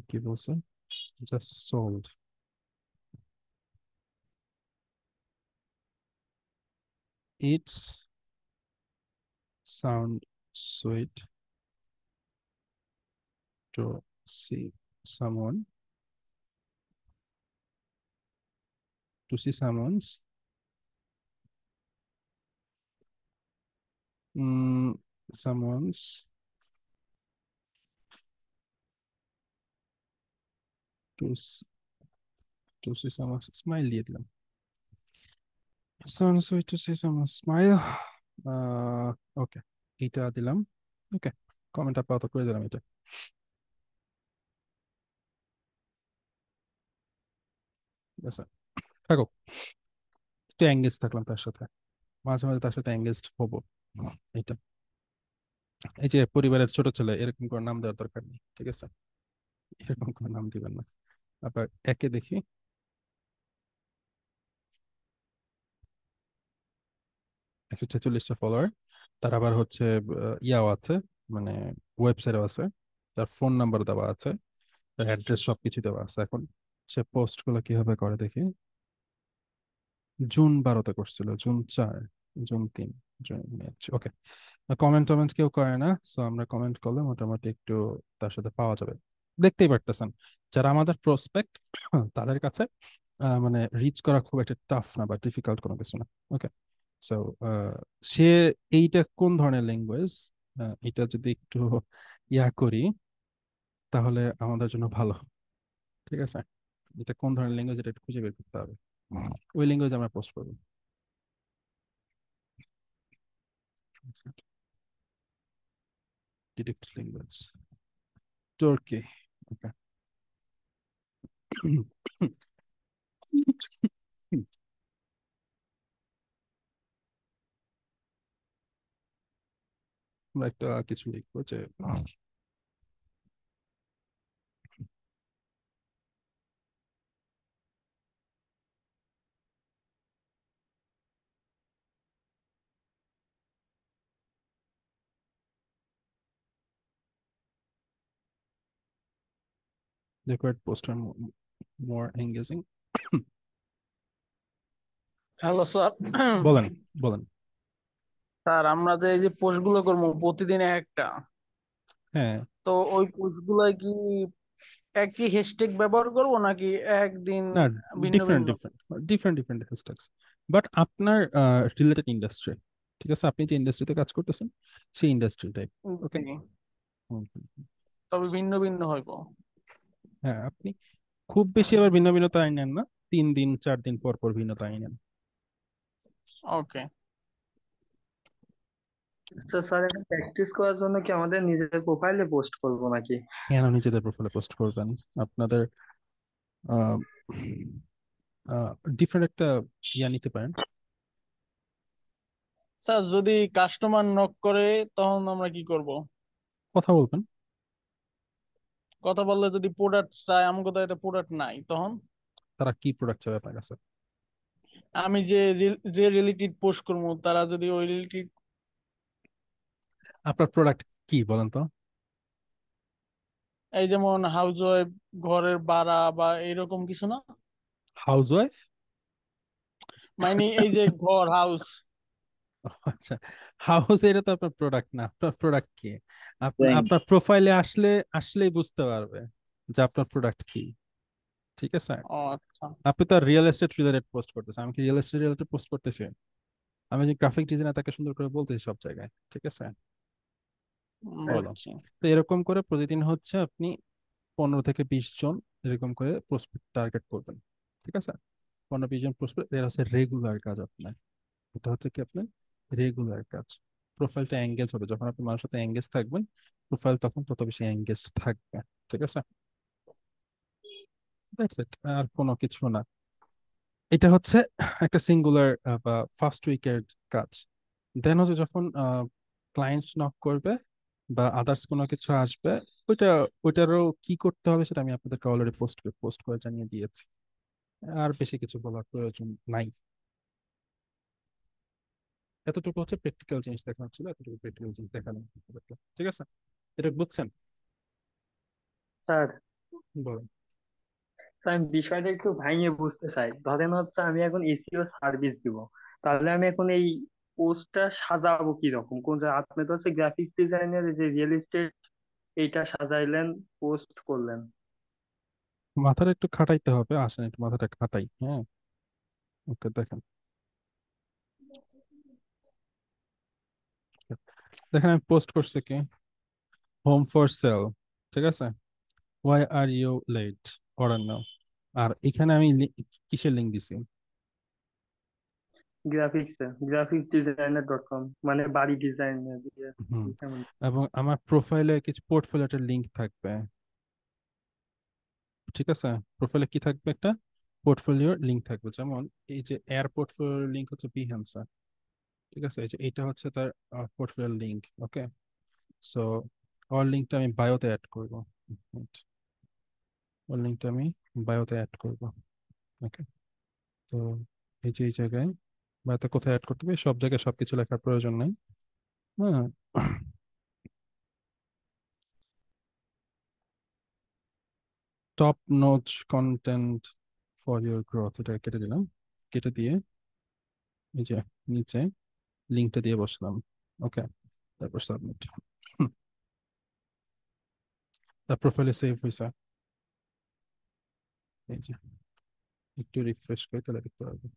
কি বলছে, just sold, it's sound sweet to see someone, to see mm, someone's to s- to see someone's smile দিয়ে দিলাম, someone sweet to see someone's smile। ওকে, এইটা দিলাম। ওকে, কমেন্ট আপাতত করে দিলাম এটা। ঠিক আছে, থাকো, একটু এঙ্গেজ থাকলাম তার সাথে, মাঝে মাঝে তার সাথে এঙ্গেজড হবো। এটা, এই যে পরিবারের ছোট ছেলে, এরকম করে নাম দেওয়ার দরকার নেই, ঠিক আছে, এরকম করে নাম দিবেন না। আবার একে দেখি, 146টা ফলোয়ার, তার আবার হচ্ছে ইয়াও আছে, মানে ওয়েবসাইটও আছে, তার ফোন নাম্বার দেওয়া আছে, তার অ্যাড্রেস সবকিছু দেওয়া আছে। এখন সে পোস্ট গুলো কিভাবে করে দেখি। জুন 12-তে করছিল, জুন 4, জুন 3, ওকে। কমেন্ট টমেন্ট কেউ করে না, সো আমরা কমেন্ট করলে মোটামুটি একটু তার সাথে পাওয়া যাবে। দেখতেই পারতেছেন যারা আমাদের প্রসপেক্ট তাদের কাছে মানে রিচ করা খুব একটা টাফ না বা ডিফিকাল্ট কোনো কিছু না। ওকে, সো সে এইটা কোন ধরনের ল্যাঙ্গুয়েজ, এটা যদি একটু ইয়া করি তাহলে আমাদের জন্য ভালো। ঠিক আছে, এটা কোন ধরনের ল্যাঙ্গুয়েজ এটা একটু খুঁজে বের করতে হবে, ওই ল্যাঙ্গুয়েজ আমরা পোস্ট করবো। ডিরেক্ট ল্যাঙ্গুয়েজ, তুর্কি। ওকে, আমরা একটা কিছু লিখবো যে required post are more engaging। Hello sir. বলেন, বলেন। স্যার আমরা যে এই যে পোস্ট গুলো করবো প্রতিদিন একটা, হ্যাঁ, তো ওই পোস্ট গুলো কি একই হ্যাশট্যাগ ব্যবহার করব নাকি একদিন না, ভিন্ন ডিফারেন্ট ভিন্ন? Different different different hashtags, but আপনার রিলেটেড ইন্ডাস্ট্রি, ঠিক আছে, আপনি যে ইন্ডাস্ট্রিতে কাজ করতেছেন সেই ইন্ডাস্ট্রি টাইপ। ওকে। জি, তবে ভিন্ন ভিন্ন হইব। হ্যাঁ, আপনি খুব বেশি আবার ভিন্ন ভিন্ন তাই নেন না, 3 দিন 4 দিন পর পর ভিন্ন তাই নেন। ওকে। তো স্যার এটা প্র্যাকটিস করার জন্য কি আমাদের নিজেদের প্রোফাইলে পোস্ট করব নাকি? কেন নিজেদের প্রোফাইলে পোস্ট করবেন? আপনাদের ডিফারেন্ট একটা নিতে পারেন। স্যার যদি কাস্টমার নক করে তখন আমরা কি করব? কথা বলবেন। কথা বললে যদি প্রোডাক্ট চাই, আমাকে তো এটা প্রোডাক্ট নাই, তখন তারা কি প্রোডাক্ট চাবে আপনার কাছে? আমি যে রিলেটেড পোস্ট করবো তারা যদি ওই রিলেটেড, আপনার প্রোডাক্ট কি বলেন তো? এই যেমন হাউস ওয়াইফ, ঘরের ভাড়া বা এরকম কিছু না, হাউস ওয়াইফ? মানে এই যে ঘর হাউস। আচ্ছা, হাউস এটা তো আপনার প্রোডাক্ট না। আপনার প্রোডাক্ট কি? আপনার ব্যাংক। আপনার প্রোফাইলে আসলেই বুঝতে পারবে যে আপনার প্রোডাক্ট কি। ঠিক আছে। ও আচ্ছা, আপনি তো রিয়েল এস্টেট রিলেটেড পোস্ট করতেছেন, আমি কি রিয়েল এস্টেট রিলেটেড পোস্ট করতেছি? আমি যে গ্রাফিক ডিজাইনার তাকে সুন্দর করে বলতেছি সব জায়গায়। ঠিক আছে। বলো। বুঝছি। তো এরকম করে প্রতিদিন হচ্ছে আপনি 15 থেকে 20 জন এরকম করে প্রসপেক্ট টার্গেট করবেন। ঠিক আছে। 15 20 জন প্রসপেক্ট, এটা হচ্ছে রেগুলার কাজ আপনার। এটা হচ্ছে কি আপনার রেগুলার কাজ। প্রোফাইলটা এঙ্গেজ হবে, যখন আপনি মানুষের সাথে এঙ্গেজ থাকবেন প্রোফাইল তখন তত বেশি এঙ্গেজ থাকবে। ঠিক আছে। দ্যাটস ইট, আর কোনো কিছু না। এটা হচ্ছে একটা সিঙ্গুলার বা ফার্স্ট উইকের কাজ। দেন হচ্ছে যখন ক্লায়েন্ট নক করবে বা আদার্স কোনো কিছু আসবে, ওইটা ওইটারও কি করতে হবে সেটা আমি আপনাদেরকে অলরেডি পোস্ট করে জানিয়ে দিয়েছি। আর বেশি কিছু বলার প্রয়োজন নাই। এতটুকু হচ্ছে প্র্যাকটিক্যাল জিনিস দেখানো ছিল, এতটুকু প্র্যাকটিক্যাল জিনিস দেখালাম আপনাদেরকে। ঠিক আছে। এটা বুঝছেন? স্যার, বলেন। আমি বিষয়টা একটু ভাঙিয়ে বুঝতে চাই। ধরেন হচ্ছে আমি এখন এসইও সার্ভিস দিব, তাহলে আমি এখন এই পোস্টটা সাজাবো কি রকম? আপনি তো হচ্ছে গ্রাফিক্স ডিজাইনের যে রিয়েল এস্টেট এইটা সাজাইলেন, পোস্ট করলেন। মাথাটা একটু খাটাইতে হবে, আসেন একটু মাথাটা খাটাই। হ্যাঁ, ওকে, দেখেন। দেখেন আমি পোস্ট করছি কি, হোম ফর সেল। ঠিক আছে। Why are you late order now. আর এখানে আমি কিসের লিঙ্ক দিছি? গ্রাফিক্স ডিজাইনার ডট কম, মানে বাড়ি ডিজাইনের হুম। এবং আমার প্রোফাইলে কিছু পোর্টফোলিওটার লিঙ্ক থাকবে। ঠিক আছে। প্রোফাইলে কি থাকবে? একটা পোর্টফোলিওর লিঙ্ক থাকবে, যেমন এই যে এয়ার পোর্টফোলিওর লিঙ্ক হচ্ছে বিহ্যান্সা। ঠিক আছে, এই যে এটা হচ্ছে তার পোর্টফোলিওর লিঙ্ক। ওকে। সো ওর লিঙ্কটা আমি বায়োতে অ্যাড করবো। ওর লিঙ্কটা আমি বায়োতে অ্যাড করবো। ওকে। তো এই যে এই জায়গায় বায়োতে কোথায় অ্যাড করতে হবে, সব জায়গায় সবকিছু লেখার প্রয়োজন নেই। হ্যাঁ। Top notch content for your growth, এটা কেটে দিলাম। কেটে দিয়ে এই যে নিচে লিঙ্কটা দিয়ে বসলাম। ওকে। তারপর সাবমিট। তার প্রোফাইলে সেভ হয়েছে। এই যে একটু রিফ্রেশ করে তাহলে দেখতে পারবে।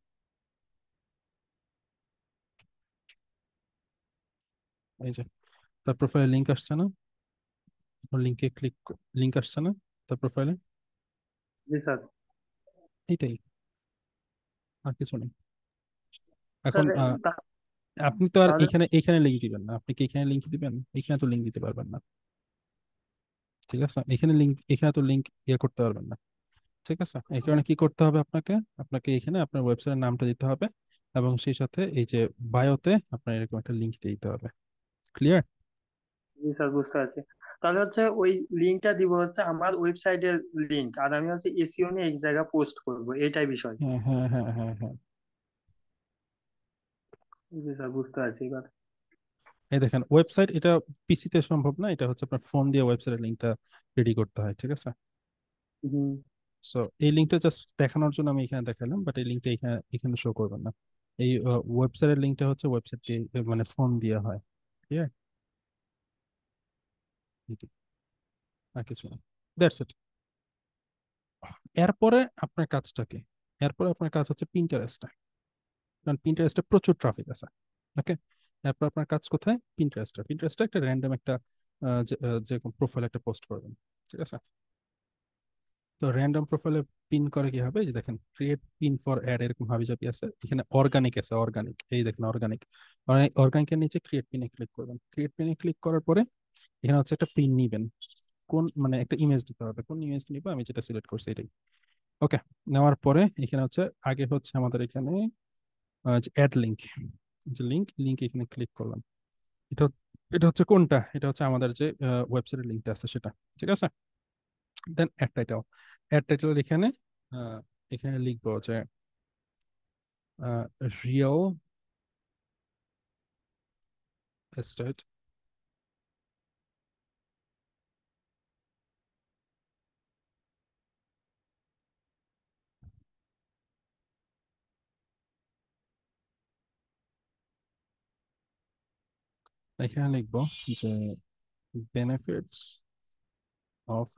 এই যে তার প্রোফাইলে লিঙ্ক আসছে না? লিঙ্কে লিঙ্ক আসছে না তার প্রোফাইলে? জি স্যার। এইটাই, আর কিছু নেই। এখন স্যার আপনি তো আর তাহলে এখানে এখানে লিঙ্ক দিবেন না। আপনি কি এখানে লিঙ্ক দিবেন? এখানে তো লিঙ্ক দিতে পারবেন না। ঠিক আছে। এখানে তো লিঙ্ক ইয়ে করতে পারবেন না। ঠিক আছে। এই কারণে কি করতে হবে আপনাকে? আপনাকে এখানে আপনার ওয়েবসাইটের নামটা দিতে হবে এবং সেই সাথে এই যে বায়োতে আপনার এরকম একটা লিঙ্ক দিতে হবে। ক্লিয়ার? জি স্যার, বুঝতে পারছি। তাহলে হচ্ছে ওই লিঙ্কটা দিব হচ্ছে আমার ওয়েবসাইটের লিঙ্ক, আর আমি হচ্ছে এসইও নিয়ে এক জায়গা পোস্ট করব, এটাই বিষয়। হ্যাঁ, হ্যাঁ, হ্যাঁ, হ্যাঁ, হ্যাঁ। জি স্যার, বুঝতে পারছি এবার। এই দেখেন ওয়েবসাইট, এটা পিসিতে সম্ভব না, এটা হচ্ছে আপনার ফোন দিয়ে ওয়েবসাইটের লিঙ্কটা রেডি করতে হয়। ঠিক আছে। হুম। সো এই লিঙ্কটা জাস্ট দেখানোর জন্য আমি এখানে দেখালাম, বাট এই লিঙ্কটা এখানে এখানে শো করবেন না। এই ওয়েবসাইটের লিঙ্কটা হচ্ছে ওয়েবসাইটটি মানে ফোন দিয়ে হয়, ঠিক আছে? আর কিছু না, দ্যাটস ইট। এরপরে আপনার কাজটা কি? এরপরে আপনার কাজ হচ্ছে পিন্টারেস্টে, কারণ পিন্টারেস্টে প্রচুর ট্রাফিক আছে। ওকে, এরপর আপনার কাজ কোথায়? পিন্টারেস্টে। পিন্টারেস্টে একটা র্যান্ডম একটা যে প্রোফাইল একটা পোস্ট করবেন, ঠিক আছে? তো র্যান্ডম প্রোফাইলে পিন করে কি হবে, এই যে দেখেন ক্রিয়েট পিন ফর অ্যাড, এরকম হাবিজাবি আছে। এখানে অর্গানিক আছে, অর্গানিক, এই দেখেন অর্গানিক। অর্গানিকের নিচে ক্রিয়েট পিনে ক্লিক করবেন। ক্রিয়েট পিনে ক্লিক করার পরে এখানে হচ্ছে একটা পিন নিবেন। কোন মানে একটা ইমেজ দিতে হবে, কোন ইমেজ নিব, আমি যেটা সিলেক্ট করছি এটাই। ওকে, নেওয়ার পরে এখানে হচ্ছে আগে হচ্ছে আমাদের এখানে যে অ্যাড লিঙ্ক, যে লিঙ্ক এখানে ক্লিক করলাম। এটা এটা হচ্ছে কোনটা? এটা হচ্ছে আমাদের যে ওয়েবসাইটের লিঙ্কটা আছে সেটা, ঠিক আছে? দেন অ্যাড টাইটেল। অ্যাড টাইটেল এখানে এখানে লিখবো যে রিয়েল এস্টেট এখানে লিখবো যে বেনিফিটস অফ,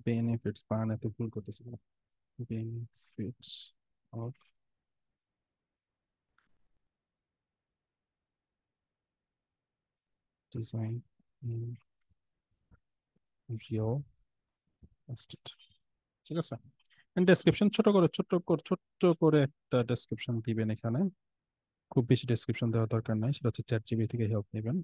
বেনিফিটস বানাতে ভুল করতেছি, benefits of design in real estate, ঠিক আছে? ডেসক্রিপশন ছোট্ট করে একটা ডেসক্রিপশন দিবেন এখানে। খুব বেশি ডেসক্রিপশন দেওয়ার দরকার নাই, সেটা হচ্ছে চ্যাট জিপিটি থেকে হেল্প নেবেন।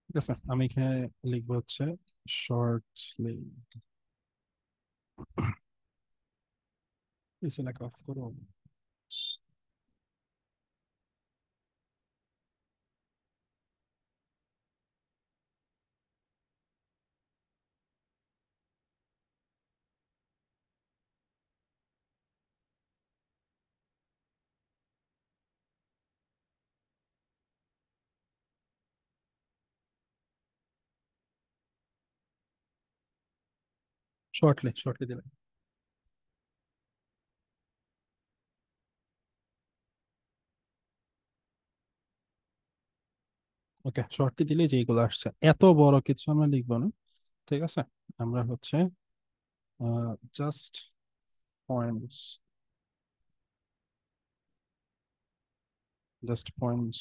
ঠিক আছে, আমি এখানে লিখবো হচ্ছে শর্টলি, এসে লেখা অফ করো। শর্টলি দিলেন। ওকে, শর্টলি দিলে যেগুলো আসছে, এত বড় কিছু আমরা লিখবো না, ঠিক আছে? আমরা হচ্ছে জাস্ট পয়েন্টস, জাস্ট পয়েন্টস,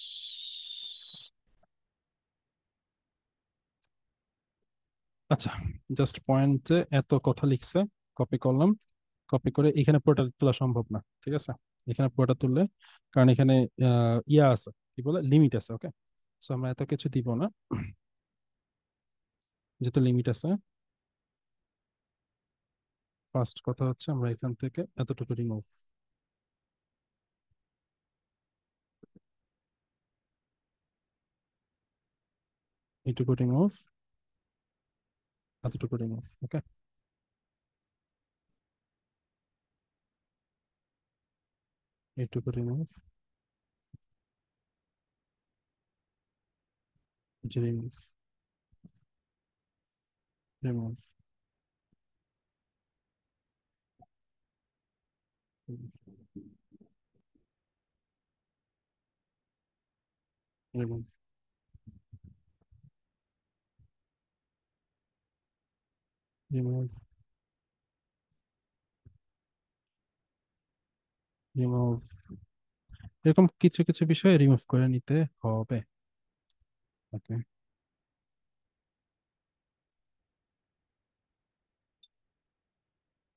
আচ্ছা, জাস্ট পয়েন্টে এত কথা লিখছে, কপি করলাম। কপি করে এখানে পুরোটা তোলা সম্ভব না, ঠিক আছে? এখানে পুরোটা তুললে, কারণ এখানে ইয়া আছে, কি বলে, লিমিট আছে। ওকে, সো আমরা এত কিছু দিব না, যেহেতু লিমিট আছে। ফার্স্ট কথা হচ্ছে আমরা এখান থেকে এতটুকু রিমুভ, এইটুকু রিমুভ, এতটুকু রিমুভ। ওকে, এইটুকু remove, remove, remove, remove, remove, remove, এরকম কিছু কিছু বিষয় রিমুভ করে নিতে হবে। ওকে,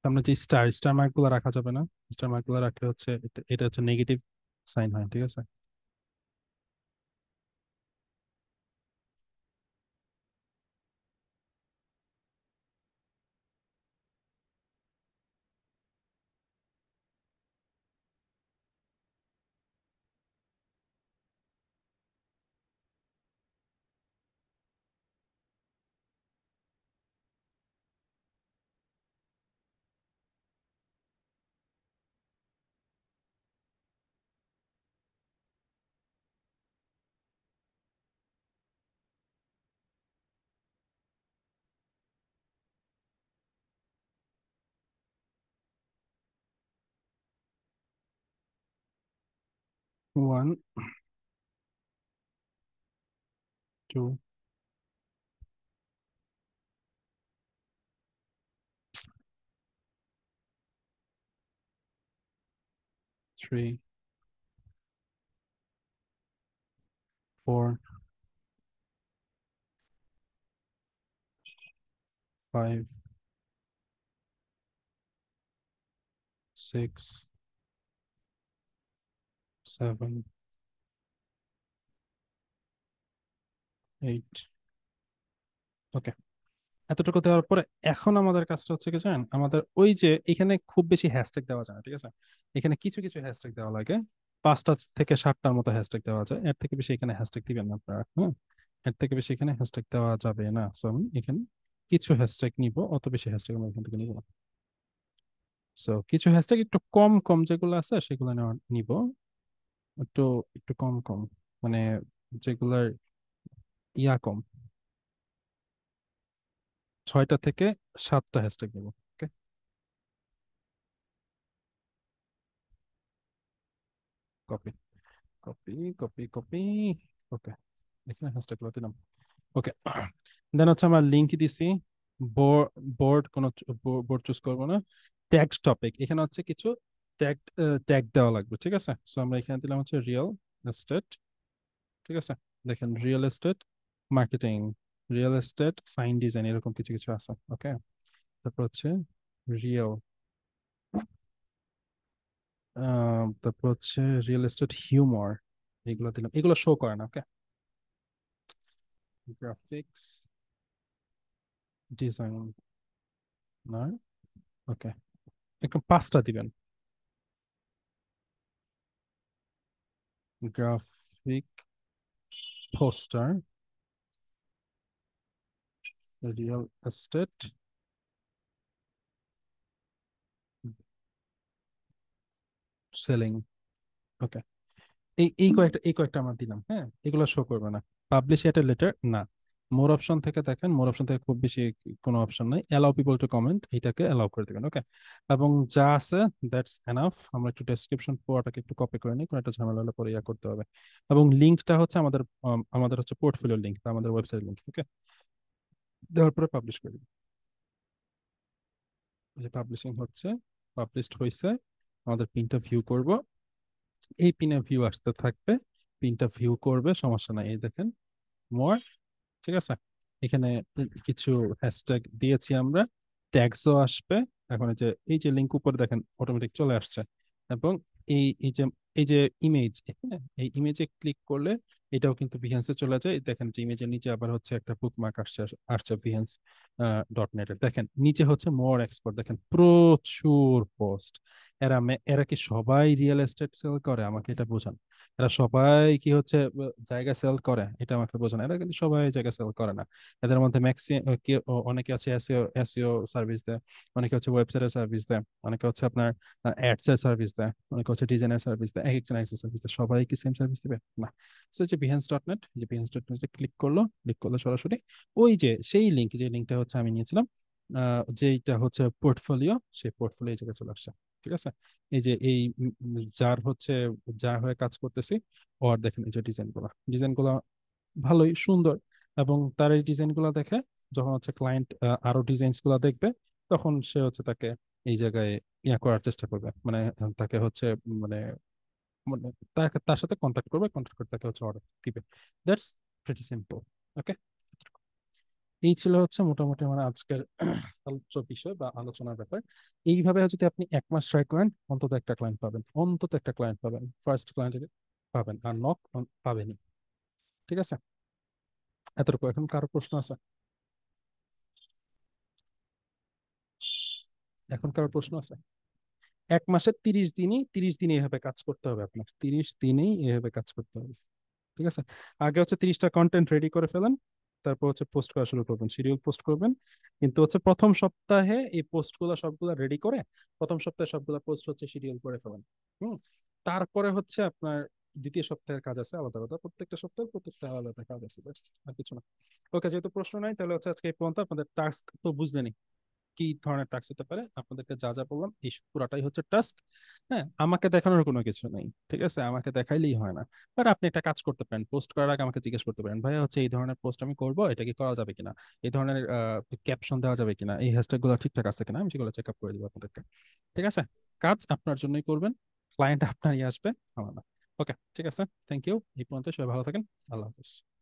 আমরা যে স্টার মার্ক গুলো রাখা যাবে না। স্টার মার্ক গুলো রাখলে হচ্ছে এটা হচ্ছে নেগেটিভ সাইন হয়, ঠিক আছে? 1, 2, 3, 4, 5, 6, 7, 8। ওকে, এতটুকু দেওয়ার পরে এখন আমাদের কাজটা হচ্ছে কি জানেন, আমাদের ওই যে এখানে খুব বেশি হ্যাশট্যাগ দেওয়া যায় না, ঠিক আছে? এখানে কিছু কিছু হ্যাশট্যাগ দেওয়া লাগে, 5টা থেকে 7টার মতো হ্যাশট্যাগ দেওয়া যায়, এর থেকে বেশি এখানে হ্যাশট্যাগ দিবেন না আপনারা। হ্যাঁ, এর থেকে বেশি এখানে হ্যাশট্যাগ দেওয়া যাবে না। সো আমি এখানে কিছু হ্যাশট্যাগ নিব, অত বেশি হ্যাশট্যাগ আমি এখান থেকে নিব না। সো কিছু হ্যাশট্যাগ একটু কম কম যেগুলো আছে সেগুলো নেওয়া নিব, একটু একটু কম কম, মানে যেগুলার ইয়া কম, 6টা থেকে 7টা হ্যাশট্যাগ নেব। ওকে, কপি কপি কপি কপি। ওকে, এখানে হ্যাশট্যাগ গুলো দিলাম। ওকে, দেন হচ্ছে আমার লিঙ্ক দিছি। বোর্ড কোনো বোর্ড চুজ করবো না। ট্যাগ টপিক, এখানে হচ্ছে কিছু ট্যাগ ট্যাগ দেওয়া লাগবে, ঠিক আছে? সো আমরা এখানে দিলাম হচ্ছে রিয়েল এস্টেট, ঠিক আছে? দেখেন real estate marketing, real estate sign design, এরকম কিছু কিছু আছে। ওকে, তারপর হচ্ছে রিয়েল, তারপর হচ্ছে রিয়েল এস্টেট হিউমার, এগুলো দিলাম, এগুলো শো করে না। ওকে, গ্রাফিক্স ডিজাইন না, ওকে, একটু 5টা দিবেন। Graphic poster, real estate selling. Okay, এই কয়েকটা আমরা দিলাম। হ্যাঁ, এগুলো শো করবে না। পাবলিশ এট এ লেটার না। মোর অপশন থেকে দেখেন, মোর অপশন থেকে খুব বেশি কোনো অপশন নাই, অ্যালাউ পিপল টু কমেন্ট, এটাকে অ্যালাউ করে দেবেন। ওকে, এবং যা আছে দ্যাটস এনাফ। আমরা একটু ডেসক্রিপশন পড়াটাকে একটু কপি করে নিই, কোনো একটা ঝামেলা হলে পরে ইয়া করতে হবে। এবং লিঙ্কটা হচ্ছে আমাদের হচ্ছে পোর্টফোলিও লিঙ্ক বা আমাদের ওয়েবসাইট লিঙ্ক। ওকে, দেওয়ার পরে পাবলিশ করে দিই। যে পাবলিশিং হচ্ছে, পাবলিশড হয়েছে, আমাদের পিনটা ভিউ করব, এই পিনে ভিউ আসতে থাকবে, পিনটা ভিউ করবে, সমস্যা নাই। এই দেখেন মোর, ঠিক আছে? এখানে কিছু হ্যাশট্যাগ দিয়েছি আমরা, ট্যাগসও আসবে। এখন এই যে লিঙ্ক উপরে দেখেন অটোমেটিক চলে আসছে, এবং এই যে ইমেজ, এই ইমেজে ক্লিক করলে এটাও কিন্তু বিহেন্সে চলে যায়। দেখেন যে ইমেজের নিচে আবার হচ্ছে একটা বুকমার্ক আসছে, আসছে বিহেন্স .net এর। দেখেন নিচে হচ্ছে মোর এক্সপোর্ট, দেখেন প্রচুর পোস্ট। এরা কি সবাই রিয়েল এস্টেট সেল করে? আমাকে এটা বোঝান। এরা সবাই কি হচ্ছে জায়গা সেল করে? এটা আমাকে বোঝান। এরা কিন্তু সবাই জায়গা সেল করে না। এদের মধ্যে অনেকে আছে এসইও এসইও সার্ভিস দেয়, অনেকে হচ্ছে ওয়েবসাইটের সার্ভিস দেয়, অনেকে হচ্ছে আপনার অ্যাডস এর সার্ভিস দেয়, অনেকে হচ্ছে ডিজাইনের সার্ভিস দেয়। এক একজন একটা সার্ভিস দেয়, সবাই কি সেম সার্ভিস দেবে না। সো যে বিহেন্স.net, যে বিহেন্স.net ক্লিক করলো সরাসরি ওই যে সেই লিঙ্ক, যে লিঙ্কটা হচ্ছে আমি নিয়েছিলাম, যেইটা হচ্ছে পোর্টফোলিও, সেই পোর্টফোলিও এই জায়গায় চলে আসছে। ঠিক আছে, এই যে যার হচ্ছে যার হয়ে কাজ করতেছি, ওর দেখেন এই যে ডিজাইনগুলো ভালোই সুন্দর। এবং তার এই ডিজাইনগুলো দেখে যখন হচ্ছে ক্লায়েন্ট আরো ডিজাইনস গুলো দেখবে, তখন সে হচ্ছে তাকে এই জায়গায় ইয়া করার চেষ্টা করবে, মানে তাকে হচ্ছে মানে মানে তাকে তার সাথে কন্ট্যাক্ট করবে, কন্ট্যাক্ট করে তাকে হচ্ছে অর্ডার দিবে। That's pretty simple. ওকে, এই ছিল হচ্ছে মোটামুটি আমার আজকের আলোচ্য বিষয় বা আলোচনার ব্যাপার। এইভাবে যদি আপনি 1 মাস ট্রাই করেন, অন্তত একটা ক্লায়েন্ট পাবেন, অন্তত একটা ক্লায়েন্ট পাবেন, ফার্স্ট ক্লায়েন্ট পাবেন, আর নক পাবেনই। ঠিক আছে, এতটুকু। এখন কারো প্রশ্ন আছে? এখন কারো প্রশ্ন আছে? 1 মাসের 30 দিনই, 30 দিনে এভাবে কাজ করতে হবে আপনার, 30 দিনেই এভাবে কাজ করতে হবে। ঠিক আছে, আগে হচ্ছে 30টা কন্টেন্ট রেডি করে ফেলেন, তারপর হচ্ছে পোস্ট করা শুরু করবেন, শিডিউল পোস্ট করবেন। কিন্তু হচ্ছে প্রথম সপ্তাহে এই পোস্টগুলো সবগুলো রেডি করে, প্রথম সপ্তাহে সবগুলো পোস্ট হচ্ছে শিডিউল করে ফেলেন। হুম, তারপরে হচ্ছে আপনার দ্বিতীয় সপ্তাহের কাজ আছে আলাদা আলাদা, প্রত্যেকটা সপ্তাহে প্রত্যেকটা আলাদা কাজ আছে, ব্যাস, আর কিছু না। ওকে, যেহেতু প্রশ্ন নাই তাহলে হচ্ছে আজকে এই পর্যন্ত। আপনাদের টাস্ক তো বুঝলেনই। কি ধরনের টাস্ক হতে পারে, আপনাদেরকে যা যা বললাম এই পুরাটাই হচ্ছে টাস্ক। হ্যাঁ, আমাকে দেখানোর কোনো কিছু নেই, ঠিক আছে, আমাকে দেখাইলেই হয় না। বাট আপনি একটা কাজ করতে পারেন, পোস্ট করার আগে আমাকে জিজ্ঞেস করতে পারেন, ভাইয়া হচ্ছে এই ধরনের পোস্ট আমি করব, এটা কি করা যাবে কিনা, এই ধরনের ক্যাপশন দেওয়া যাবে কিনা, এই হ্যাশট্যাগ গুলো ঠিকঠাক আছে কিনা, আমি সেগুলো চেক আপ করে দিব আপনাদেরকে। ঠিক আছে, কাজ আপনার জন্যই করবেন, ক্লায়েন্ট আপনারই আসবে, আমার না। ওকে, ঠিক আছে, থ্যাংক ইউ, এই পর্যন্ত সবাই ভালো থাকেন, আল্লাহ হাফিজ।